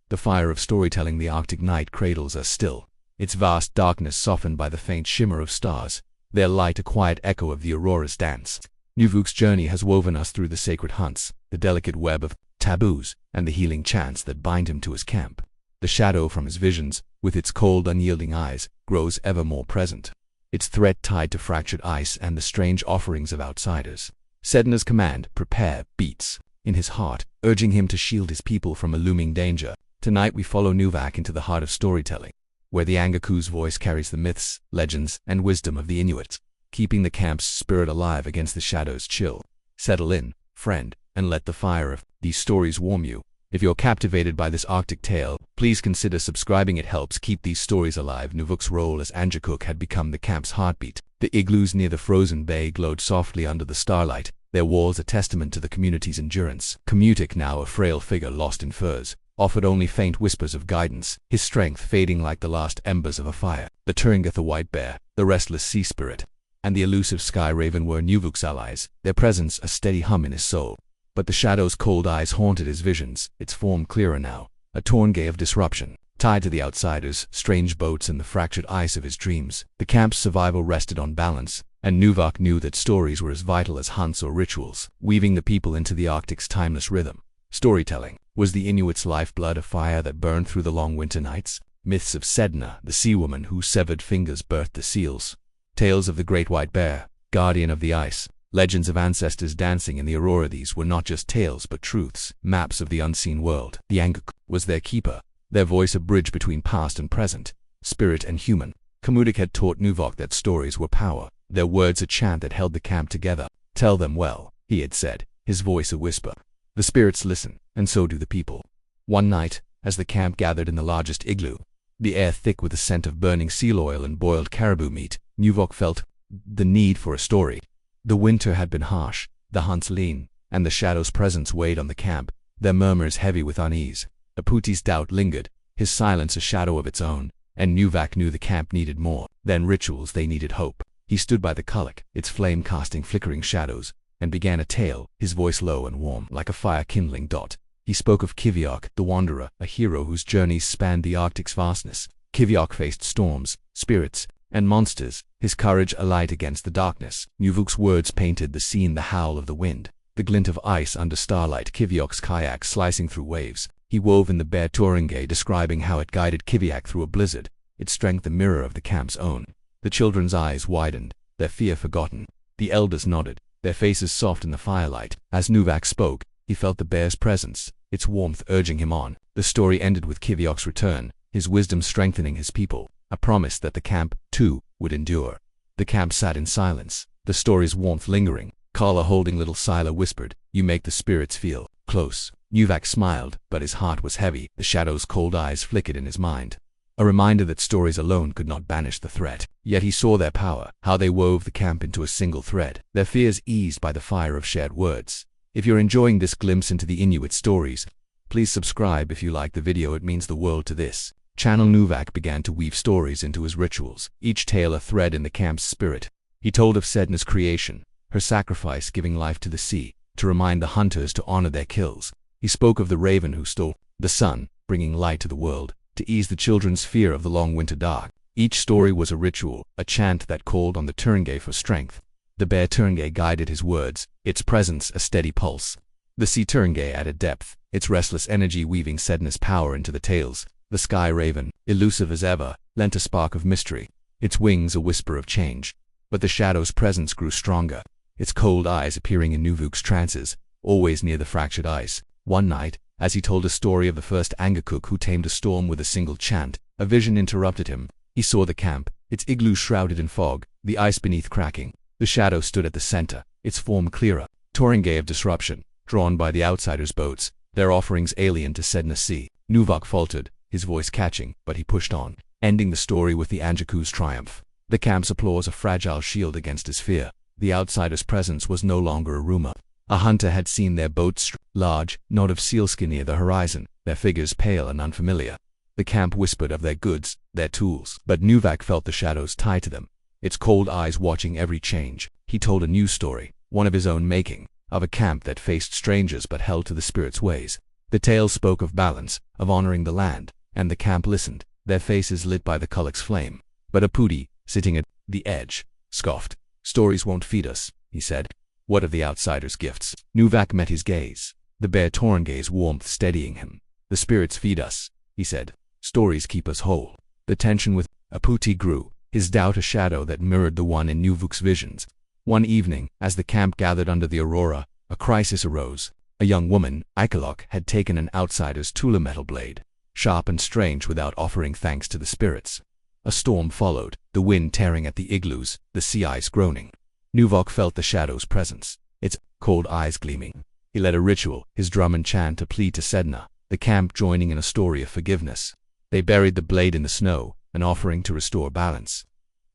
The fire of storytelling. The Arctic night cradles us still, its vast darkness softened by the faint shimmer of stars. their light a quiet echo of the aurora's dance. Nuvuk's journey has woven us through the sacred hunts, the delicate web of taboos, and the healing chants that bind him to his camp. The shadow from his visions, with its cold, unyielding eyes, grows ever more present, its threat tied to fractured ice and the strange offerings of outsiders. Sedna's command, prepare, beats in his heart, urging him to shield his people from a looming danger. Tonight we follow Nuvak into the heart of storytelling, where the Angaku's voice carries the myths, legends, and wisdom of the Inuits, keeping the camp's spirit alive against the shadow's chill. Settle in, friend, and let the fire of these stories warm you. If you're captivated by this Arctic tale, please consider subscribing. It helps keep these stories alive. Nuvuk's role as Angakuk had become the camp's heartbeat. The igloos near the frozen bay glowed softly under the starlight, their walls a testament to the community's endurance. Kamutik, now a frail figure lost in furs, offered only faint whispers of guidance, his strength fading like the last embers of a fire. The Turingath, the white bear, the restless sea spirit, and the elusive sky raven were Nuvuk's allies, their presence a steady hum in his soul. But the shadow's cold eyes haunted his visions, its form clearer now, a torngay of disruption, tied to the outsiders, strange boats and the fractured ice of his dreams. The camp's survival rested on balance, and Nuvak knew that stories were as vital as hunts or rituals, weaving the people into the Arctic's timeless rhythm. Storytelling was the Inuit's lifeblood, a fire that burned through the long winter nights. Myths of Sedna, the sea woman whose severed fingers birthed the seals. Tales of the great white bear, guardian of the ice. Legends of ancestors dancing in the aurora. These were not just tales but truths, maps of the unseen world. The Angakuk was their keeper, their voice a bridge between past and present, spirit and human. Kamutik had taught Nuvok that stories were power, their words a chant that held the camp together. Tell them well, he had said, his voice a whisper. The spirits listen, and so do the people. One night, as the camp gathered in the largest igloo, the air thick with the scent of burning seal oil and boiled caribou meat, Nuvok felt the need for a story. The winter had been harsh, the hunts lean, and the shadow's presence weighed on the camp, their murmurs heavy with unease. Aputi's doubt lingered, his silence a shadow of its own, and Nuvak knew the camp needed more than rituals. They needed hope. He stood by the kulak, its flame casting flickering shadows, and began a tale, his voice low and warm, like a fire-kindling dot. He spoke of Kiviak, the wanderer, a hero whose journeys spanned the Arctic's vastness. Kiviak faced storms, spirits, and monsters, his courage alight against the darkness. Nuvuk's words painted the scene, the howl of the wind, the glint of ice under starlight, Kiviak's kayak slicing through waves. He wove in the bare Turingay, describing how it guided Kiviak through a blizzard, its strength a mirror of the camp's own. The children's eyes widened, their fear forgotten. The elders nodded, their faces soft in the firelight. As Nuvak spoke, he felt the bear's presence, its warmth urging him on. The story ended with Kiviak's return, his wisdom strengthening his people, a promise that the camp, too, would endure. The camp sat in silence, the story's warmth lingering. Kala, holding little Sila, whispered, "You make the spirits feel close." Nuvak smiled, but his heart was heavy. The shadow's cold eyes flickered in his mind, a reminder that stories alone could not banish the threat. Yet he saw their power, how they wove the camp into a single thread, their fears eased by the fire of shared words. If you're enjoying this glimpse into the Inuit stories, please subscribe. If you like the video, it means the world to this channel. Nuvak began to weave stories into his rituals, each tale a thread in the camp's spirit. He told of Sedna's creation, her sacrifice giving life to the sea, to remind the hunters to honor their kills. He spoke of the raven who stole the sun, bringing light to the world, to ease the children's fear of the long winter dark. Each story was a ritual, a chant that called on the Turingay for strength. The bear Turingay guided his words, its presence a steady pulse. The sea Turingay added depth, its restless energy weaving Sedna's power into the tales. The sky raven, elusive as ever, lent a spark of mystery, its wings a whisper of change. But the shadow's presence grew stronger, its cold eyes appearing in Nuvuk's trances, always near the fractured ice. One night, as he told a story of the first Angakuk who tamed a storm with a single chant, a vision interrupted him. He saw the camp, its igloo shrouded in fog, the ice beneath cracking. The shadow stood at the center, its form clearer, Turingay of disruption, drawn by the outsiders' boats, their offerings alien to Sedna's sea. Nuvak faltered, his voice catching, but he pushed on, ending the story with the Angaku's triumph. The camp's applause a fragile shield against his fear. The outsider's presence was no longer a rumor. A hunter had seen their boats, large, knot of sealskin near the horizon, their figures pale and unfamiliar. The camp whispered of their goods, their tools, but Nuvak felt the shadows tied to them, its cold eyes watching every change. He told a new story, one of his own making, of a camp that faced strangers but held to the spirit's ways. The tale spoke of balance, of honoring the land, and the camp listened, their faces lit by the kulak's flame. But Aputi, sitting at the edge, scoffed. Stories won't feed us, he said. What of the outsider's gifts? Nuvak met his gaze, the bare Torangay's warmth steadying him. The spirits feed us, he said. Stories keep us whole. The tension with Aputi grew, his doubt a shadow that mirrored the one in Nuvuk's visions. One evening, as the camp gathered under the aurora, a crisis arose. A young woman, Ikalok, had taken an outsider's Tula metal blade, sharp and strange without offering thanks to the spirits. A storm followed, the wind tearing at the igloos, the sea ice groaning. Nuvok felt the shadow's presence, its cold eyes gleaming. He led a ritual, his drum and chant a plea to Sedna, the camp joining in a story of forgiveness. They buried the blade in the snow, an offering to restore balance.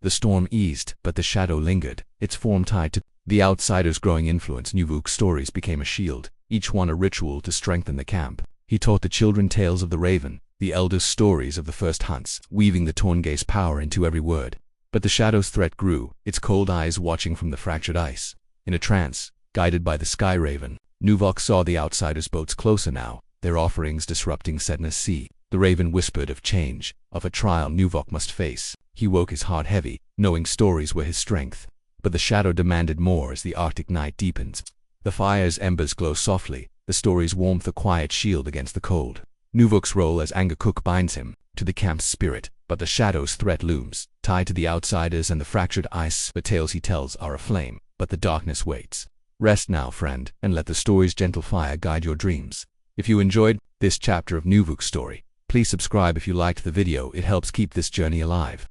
The storm eased, but the shadow lingered, its form tied to the outsider's growing influence. Nuvuk's stories became a shield, each one a ritual to strengthen the camp. He taught the children tales of the raven, the elders stories of the first hunts, weaving the Torngay's power into every word. But the shadow's threat grew, its cold eyes watching from the fractured ice. In a trance, guided by the sky raven, Nuvok saw the outsider's boats closer now, their offerings disrupting Sedna's sea. The raven whispered of change, of a trial Nuvok must face. He woke his heart heavy, knowing stories were his strength. But the shadow demanded more as the Arctic night deepens. The fire's embers glow softly, the story's warmth a quiet shield against the cold. Nuvok's role as Angakok binds him to the camp's spirit, but the shadow's threat looms, tied to the outsiders and the fractured ice. The tales he tells are aflame, but the darkness waits. Rest now, friend, and let the story's gentle fire guide your dreams. If you enjoyed this chapter of Nuvuk's story, please subscribe if you liked the video. It helps keep this journey alive.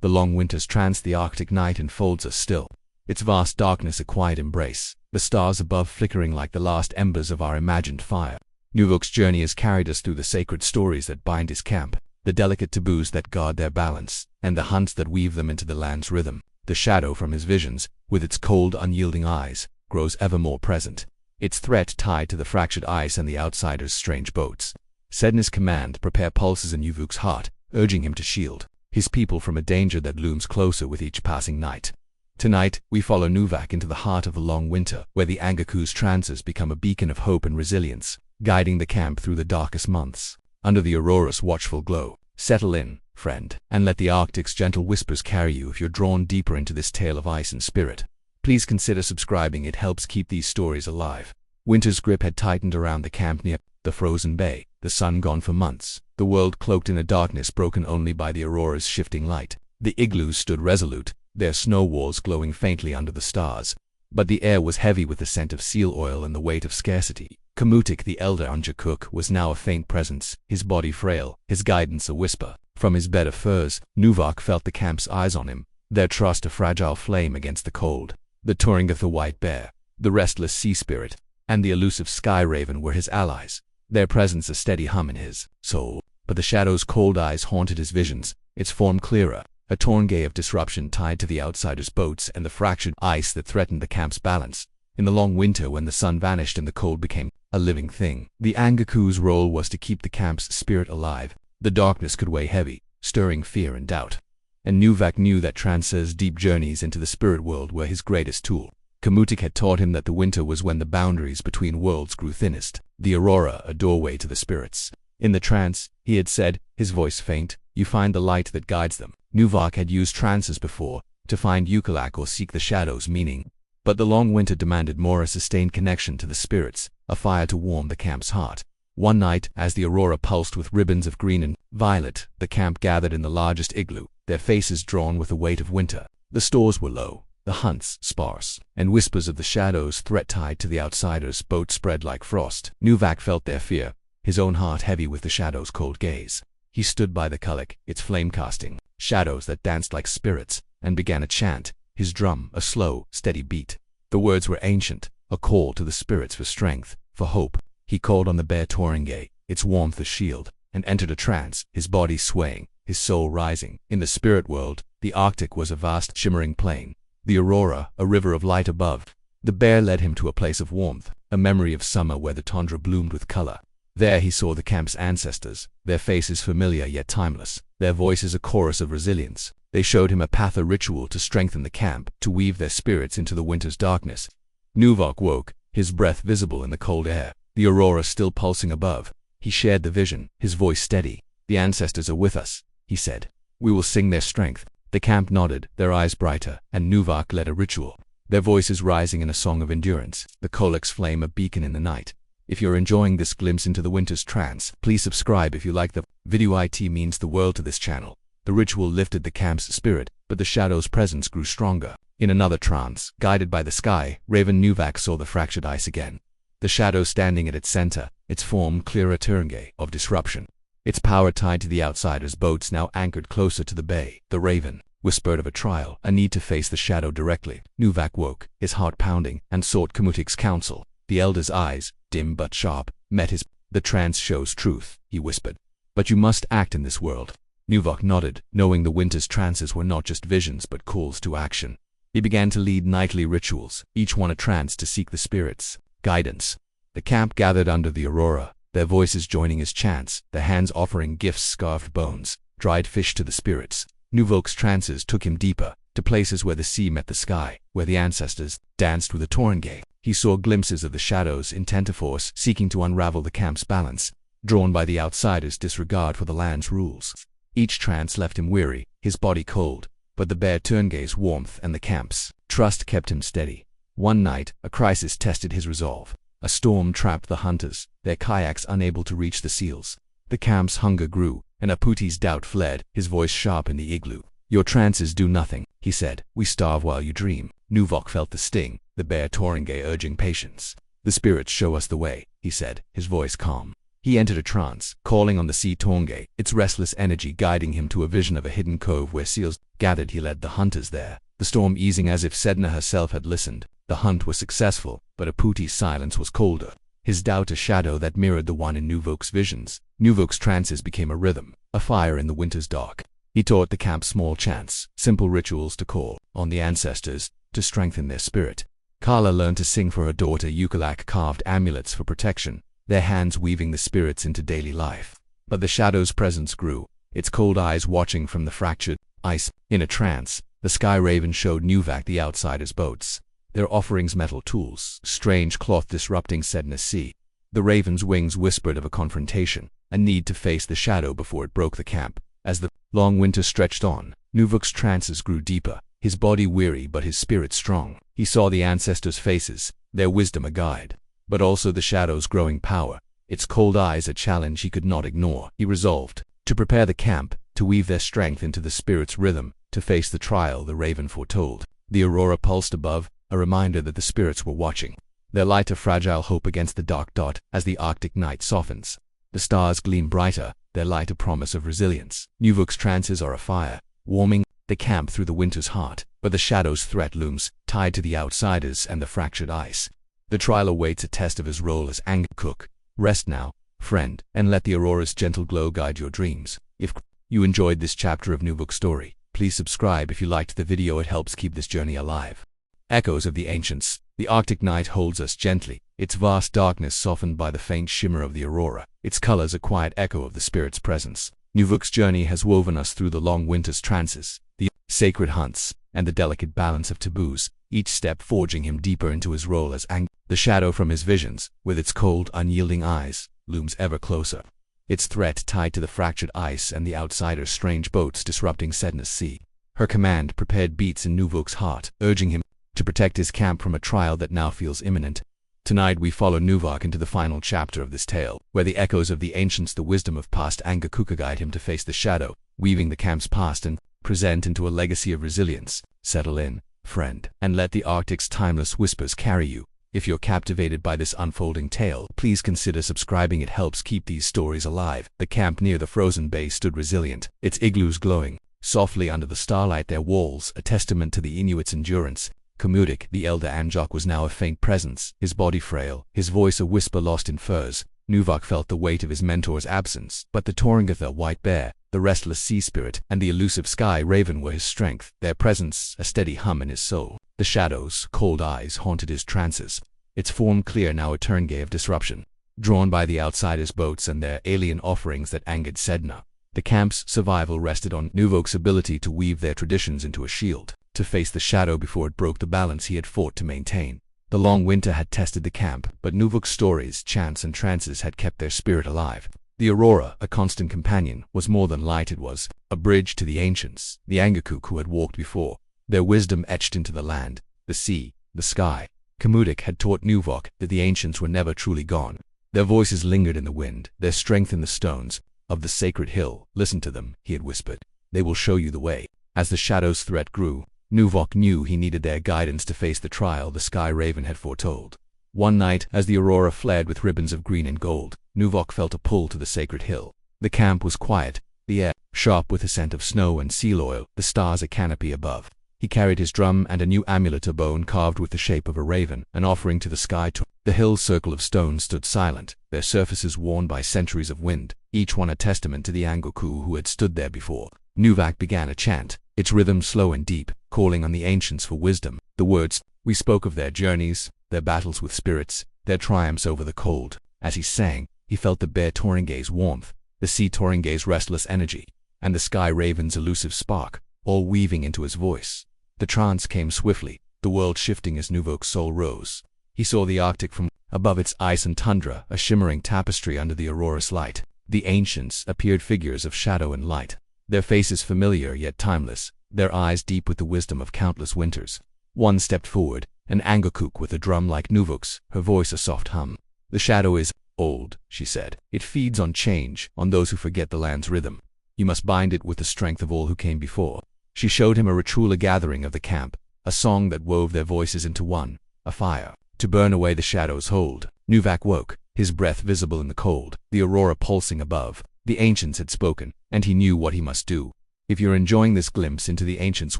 The long winters trance the Arctic night enfolds us still, its vast darkness a quiet embrace, the stars above flickering like the last embers of our imagined fire. Nuvuk's journey has carried us through the sacred stories that bind his camp, the delicate taboos that guard their balance, and the hunts that weave them into the land's rhythm. The shadow from his visions, with its cold, unyielding eyes, grows ever more present, its threat tied to the fractured ice and the outsider's strange boats. Sedna's command prepare pulses in Nuvuk's heart, urging him to shield his people from a danger that looms closer with each passing night. Tonight, we follow Nuvak into the heart of the long winter, where the Angaku's trances become a beacon of hope and resilience, guiding the camp through the darkest months. Under the aurora's watchful glow, settle in, friend, and let the Arctic's gentle whispers carry you if you're drawn deeper into this tale of ice and spirit. Please consider subscribing, it helps keep these stories alive. Winter's grip had tightened around the camp near the frozen bay, the sun gone for months, the world cloaked in a darkness broken only by the aurora's shifting light. The igloos stood resolute, their snow walls glowing faintly under the stars. But the air was heavy with the scent of seal oil and the weight of scarcity. Kamutik, the elder Anjakuk, was now a faint presence, his body frail, his guidance a whisper. From his bed of furs, Nuvok felt the camp's eyes on him, their trust a fragile flame against the cold. The Turingath, the white bear, the restless sea spirit, and the elusive sky raven were his allies, their presence a steady hum in his soul. But the shadow's cold eyes haunted his visions, its form clearer, a Torngay of disruption tied to the outsider's boats and the fractured ice that threatened the camp's balance. In the long winter, when the sun vanished and the cold became a living thing, the Angaku's role was to keep the camp's spirit alive. The darkness could weigh heavy, stirring fear and doubt. And Nuvak knew that trance's deep journeys into the spirit world were his greatest tool. Kamutik had taught him that the winter was when the boundaries between worlds grew thinnest, the aurora a doorway to the spirits. In the trance, he had said, his voice faint, you find the light that guides them. Nuvak had used trances before, to find Ukalak or seek the shadow's meaning. But the long winter demanded more, a sustained connection to the spirits, a fire to warm the camp's heart. One night, as the aurora pulsed with ribbons of green and violet, the camp gathered in the largest igloo, their faces drawn with the weight of winter. The stores were low, the hunts sparse, and whispers of the shadow's threat tied to the outsider's boat spread like frost. Nuvak felt their fear, his own heart heavy with the shadow's cold gaze. He stood by the Kulak, its flame casting shadows that danced like spirits, and began a chant, his drum a slow, steady beat. The words were ancient, a call to the spirits for strength, for hope. He called on the bare Torangay, its warmth a shield, and entered a trance, his body swaying, his soul rising. In the spirit world, the Arctic was a vast, shimmering plain, the aurora a river of light above. The bear led him to a place of warmth, a memory of summer where the tundra bloomed with color. There he saw the camp's ancestors, their faces familiar yet timeless, their voices a chorus of resilience. They showed him a path, a ritual to strengthen the camp, to weave their spirits into the winter's darkness. Nuvok woke, his breath visible in the cold air, the aurora still pulsing above. He shared the vision, his voice steady. The ancestors are with us, he said. We will sing their strength, The camp nodded, their eyes brighter, and Nuvok led a ritual, their voices rising in a song of endurance, the Kolex flame a beacon in the night. If you're enjoying this glimpse into the winter's trance, please subscribe if you like the video. It means the world to this channel. The ritual lifted the camp's spirit, but the shadow's presence grew stronger. In another trance, guided by the sky, Raven Nuvok saw the fractured ice again. The shadow standing at its center, its form clear a turngay of disruption. Its power tied to the outsider's boats now anchored closer to the bay. The Raven whispered of a trial, a need to face the shadow directly. Nuvok woke, his heart pounding, and sought Kamutik's counsel. The elder's eyes, dim but sharp, met his. The trance shows truth, he whispered. But you must act in this world. Nuvok nodded, knowing the winter's trances were not just visions but calls to action. He began to lead nightly rituals, each one a trance to seek the spirit's guidance. The camp gathered under the aurora, their voices joining his chants, their hands offering gifts, scarved bones, dried fish to the spirits. Nuvok's trances took him deeper, to places where the sea met the sky, where the ancestors danced with a Torrengay. He saw glimpses of the shadows, intent to force, seeking to unravel the camp's balance, drawn by the outsider's disregard for the land's rules. Each trance left him weary, his body cold, but the bare Torngay's warmth and the camp's trust kept him steady. One night, a crisis tested his resolve. A storm trapped the hunters, their kayaks unable to reach the seals. The camp's hunger grew, and Aputi's doubt fled, his voice sharp in the igloo. Your trances do nothing, he said. We starve while you dream. Nuvok felt the sting, the bare Torrengay urging patience. The spirits show us the way, he said, his voice calm. He entered a trance, calling on the sea Torrengay, its restless energy guiding him to a vision of a hidden cove where seals gathered. He led the hunters there, the storm easing as if Sedna herself had listened. The hunt was successful, but Aputi's silence was colder, his doubt a shadow that mirrored the one in Nuvok's visions. Nuvok's trances became a rhythm, a fire in the winter's dark. He taught the camp small chants, simple rituals to call on the ancestors, to strengthen their spirit. Kala learned to sing for her daughter. Ukulak carved amulets for protection, their hands weaving the spirits into daily life. But the shadow's presence grew, its cold eyes watching from the fractured ice. In a trance, the sky raven showed Nuvok the outsider's boats, their offerings metal tools, strange cloth disrupting Sedna's sea. The raven's wings whispered of a confrontation, a need to face the shadow before it broke the camp. As the long winter stretched on, Nuvok's trances grew deeper, his body weary but his spirit strong. He saw the ancestors' faces, their wisdom a guide, but also the shadow's growing power, its cold eyes a challenge he could not ignore. He resolved to prepare the camp, to weave their strength into the spirit's rhythm, to face the trial the raven foretold. The aurora pulsed above, a reminder that the spirits were watching, their light a fragile hope against the dark dot. As the Arctic night softens, the stars gleam brighter, their light a promise of resilience. Nuvok's trances are a fire, warming the camp through the winter's heart, but the shadow's threat looms, tied to the outsiders and the fractured ice. The trial awaits a test of his role as Angry Cook. Rest now, friend, and let the aurora's gentle glow guide your dreams. If you enjoyed this chapter of Nuvok's story, please subscribe if you liked the video. It helps keep this journey alive. Echoes of the ancients. The Arctic night holds us gently, its vast darkness softened by the faint shimmer of the aurora, its colors a quiet echo of the spirit's presence. Nuvok's journey has woven us through the long winter's trances, the sacred hunts, and the delicate balance of taboos, each step forging him deeper into his role as The shadow from his visions, with its cold, unyielding eyes, looms ever closer, its threat tied to the fractured ice and the outsider's strange boats disrupting Sedna's sea. Her command prepared beats in Nuvok's heart, urging him to protect his camp from a trial that now feels imminent. Tonight we follow Nuvok into the final chapter of this tale, where the echoes of the ancients, the wisdom of past Angakuka guide him to face the shadow, weaving the camp's past and present into a legacy of resilience. Settle in, friend, and let the Arctic's timeless whispers carry you. If you're captivated by this unfolding tale, please consider subscribing. It helps keep these stories alive. The camp near the frozen bay stood resilient, its igloos glowing softly under the starlight, their walls a testament to the Inuits' endurance. Kamutik, the elder Anjok, was now a faint presence, his body frail, his voice a whisper lost in furs. Nuvok felt the weight of his mentor's absence, but the Torringatha white bear, the restless sea spirit, and the elusive sky raven were his strength, their presence a steady hum in his soul. The shadow's cold eyes haunted his trances, its form clear now a turngay of disruption, drawn by the outsiders' boats and their alien offerings that angered Sedna. The camp's survival rested on Nuvok's ability to weave their traditions into a shield, to face the shadow before it broke the balance he had fought to maintain. The long winter had tested the camp, but Nuvok's stories, chants, and trances had kept their spirit alive. The aurora, a constant companion, was more than light. It was a bridge to the ancients, the Angakok who had walked before, their wisdom etched into the land, the sea, the sky. Kamudik had taught Nuvok that the ancients were never truly gone. Their voices lingered in the wind, their strength in the stones of the sacred hill. Listen to them, he had whispered. They will show you the way. As the shadow's threat grew, Nuvok knew he needed their guidance to face the trial the sky raven had foretold. One night, as the aurora flared with ribbons of green and gold, Nuvok felt a pull to the sacred hill. The camp was quiet, the air sharp with the scent of snow and seal oil, the stars a canopy above. He carried his drum and a new amulet, a bone carved with the shape of a raven, an offering to the sky. The hill's circle of stones stood silent, their surfaces worn by centuries of wind, each one a testament to the Angoku who had stood there before. Nuvok began a chant, its rhythm slow and deep, calling on the ancients for wisdom. The words, we spoke of their journeys, their battles with spirits, their triumphs over the cold. As he sang, he felt the bear Torringay's warmth, the sea Torringay's restless energy, and the sky raven's elusive spark, all weaving into his voice. The trance came swiftly, the world shifting as Nuvok's soul rose. He saw the Arctic from above its ice and tundra, a shimmering tapestry under the aurora's light. The ancients appeared figures of shadow and light, their faces familiar yet timeless, their eyes deep with the wisdom of countless winters. One stepped forward, an Angakok with a drum like Nuvok's, her voice a soft hum. The shadow is old, she said. It feeds on change, on those who forget the land's rhythm. You must bind it with the strength of all who came before. She showed him a ritual, a gathering of the camp, a song that wove their voices into one, a fire, to burn away the shadow's hold. Nuvok woke, his breath visible in the cold, the aurora pulsing above. The ancients had spoken, and he knew what he must do. If you're enjoying this glimpse into the ancients'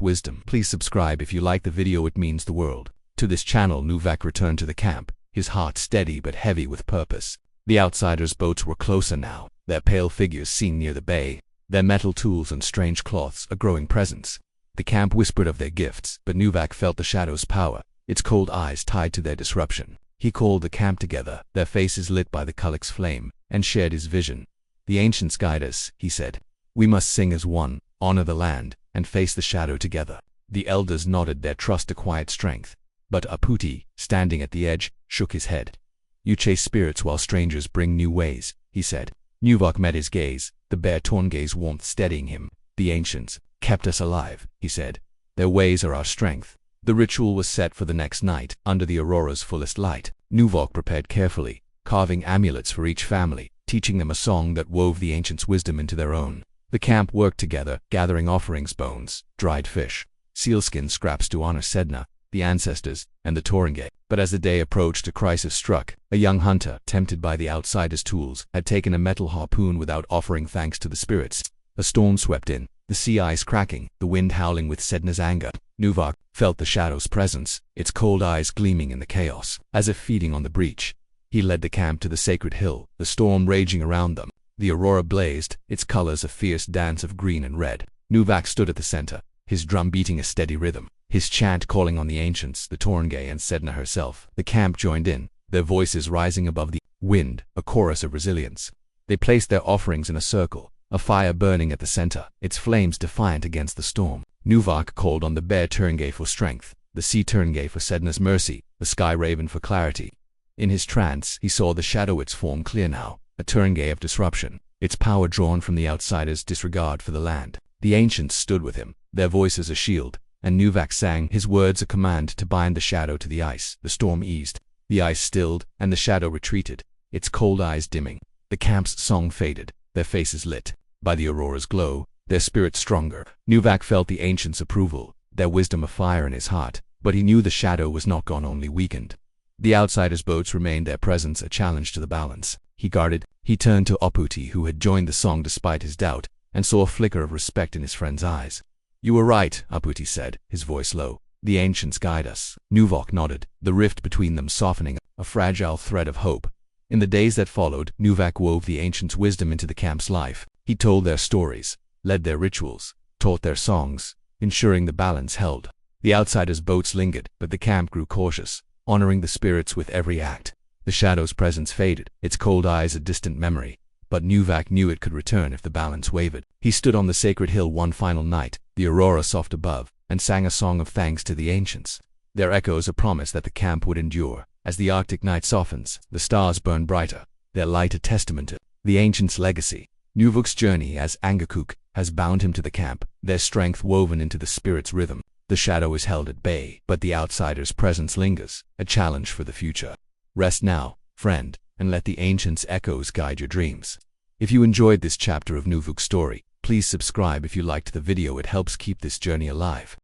wisdom, please subscribe if you like the video, it means the world. To this channel, Nuvok returned to the camp, his heart steady but heavy with purpose. The outsiders' boats were closer now, their pale figures seen near the bay, their metal tools and strange cloths a growing presence. The camp whispered of their gifts, but Nuvok felt the shadow's power, its cold eyes tied to their disruption. He called the camp together, their faces lit by the Kulak's flame, and shared his vision. The ancients guide us, he said. We must sing as one, honor the land, and face the shadow together. The elders nodded, their trust a quiet strength. But Aputi, standing at the edge, shook his head. You chase spirits while strangers bring new ways, he said. Nuvok met his gaze, the bear Torngay's warmth steadying him. The ancients kept us alive, he said. Their ways are our strength. The ritual was set for the next night, under the aurora's fullest light. Nuvok prepared carefully, carving amulets for each family, teaching them a song that wove the ancients' wisdom into their own. The camp worked together, gathering offerings, bones, dried fish, sealskin scraps to honor Sedna, the ancestors, and the Torringay. But as the day approached, a crisis struck. A young hunter, tempted by the outsider's tools, had taken a metal harpoon without offering thanks to the spirits. A storm swept in, the sea ice cracking, the wind howling with Sedna's anger. Nuvok felt the shadow's presence, its cold eyes gleaming in the chaos, as if feeding on the breach. He led the camp to the sacred hill, the storm raging around them. The aurora blazed, its colors a fierce dance of green and red. Nuvok stood at the center, his drum beating a steady rhythm, his chant calling on the ancients, the Torngay and Sedna herself. The camp joined in, their voices rising above the wind, a chorus of resilience. They placed their offerings in a circle, a fire burning at the center, its flames defiant against the storm. Nuvok called on the bear Torngay for strength, the sea Torngay for Sedna's mercy, the sky raven for clarity. In his trance, he saw the shadow, its form clear now, a Torngay of disruption, its power drawn from the outsider's disregard for the land. The ancients stood with him, their voices a shield, and Nuvok sang, his words a command to bind the shadow to the ice. The storm eased, the ice stilled, and the shadow retreated, its cold eyes dimming. The camp's song faded, their faces lit by the aurora's glow, their spirits stronger. Nuvok felt the ancients' approval, their wisdom afire in his heart, but he knew the shadow was not gone, only weakened. The outsiders' boats remained, their presence a challenge to the balance. He guarded. He turned to Aputi, who had joined the song despite his doubt, and saw a flicker of respect in his friend's eyes. You were right, Aputi said, his voice low. The ancients guide us. Nuvok nodded, the rift between them softening, a fragile thread of hope. In the days that followed, Nuvok wove the ancients' wisdom into the camp's life. He told their stories, led their rituals, taught their songs, ensuring the balance held. The outsiders' boats lingered, but the camp grew cautious, honoring the spirits with every act. The shadow's presence faded, its cold eyes a distant memory, but Nuvok knew it could return if the balance wavered. He stood on the sacred hill one final night, the aurora soft above, and sang a song of thanks to the ancients. Their echoes a promise that the camp would endure. As the Arctic night softens, the stars burn brighter, their light a testament to The ancients' legacy. Nuvuk's journey as Angakok has bound him to the camp, their strength woven into the spirit's rhythm. The shadow is held at bay, but the outsider's presence lingers, a challenge for the future. Rest now, friend, and let the ancients' echoes guide your dreams. If you enjoyed this chapter of Nuvuk's story, please subscribe if you liked the video. It helps keep this journey alive.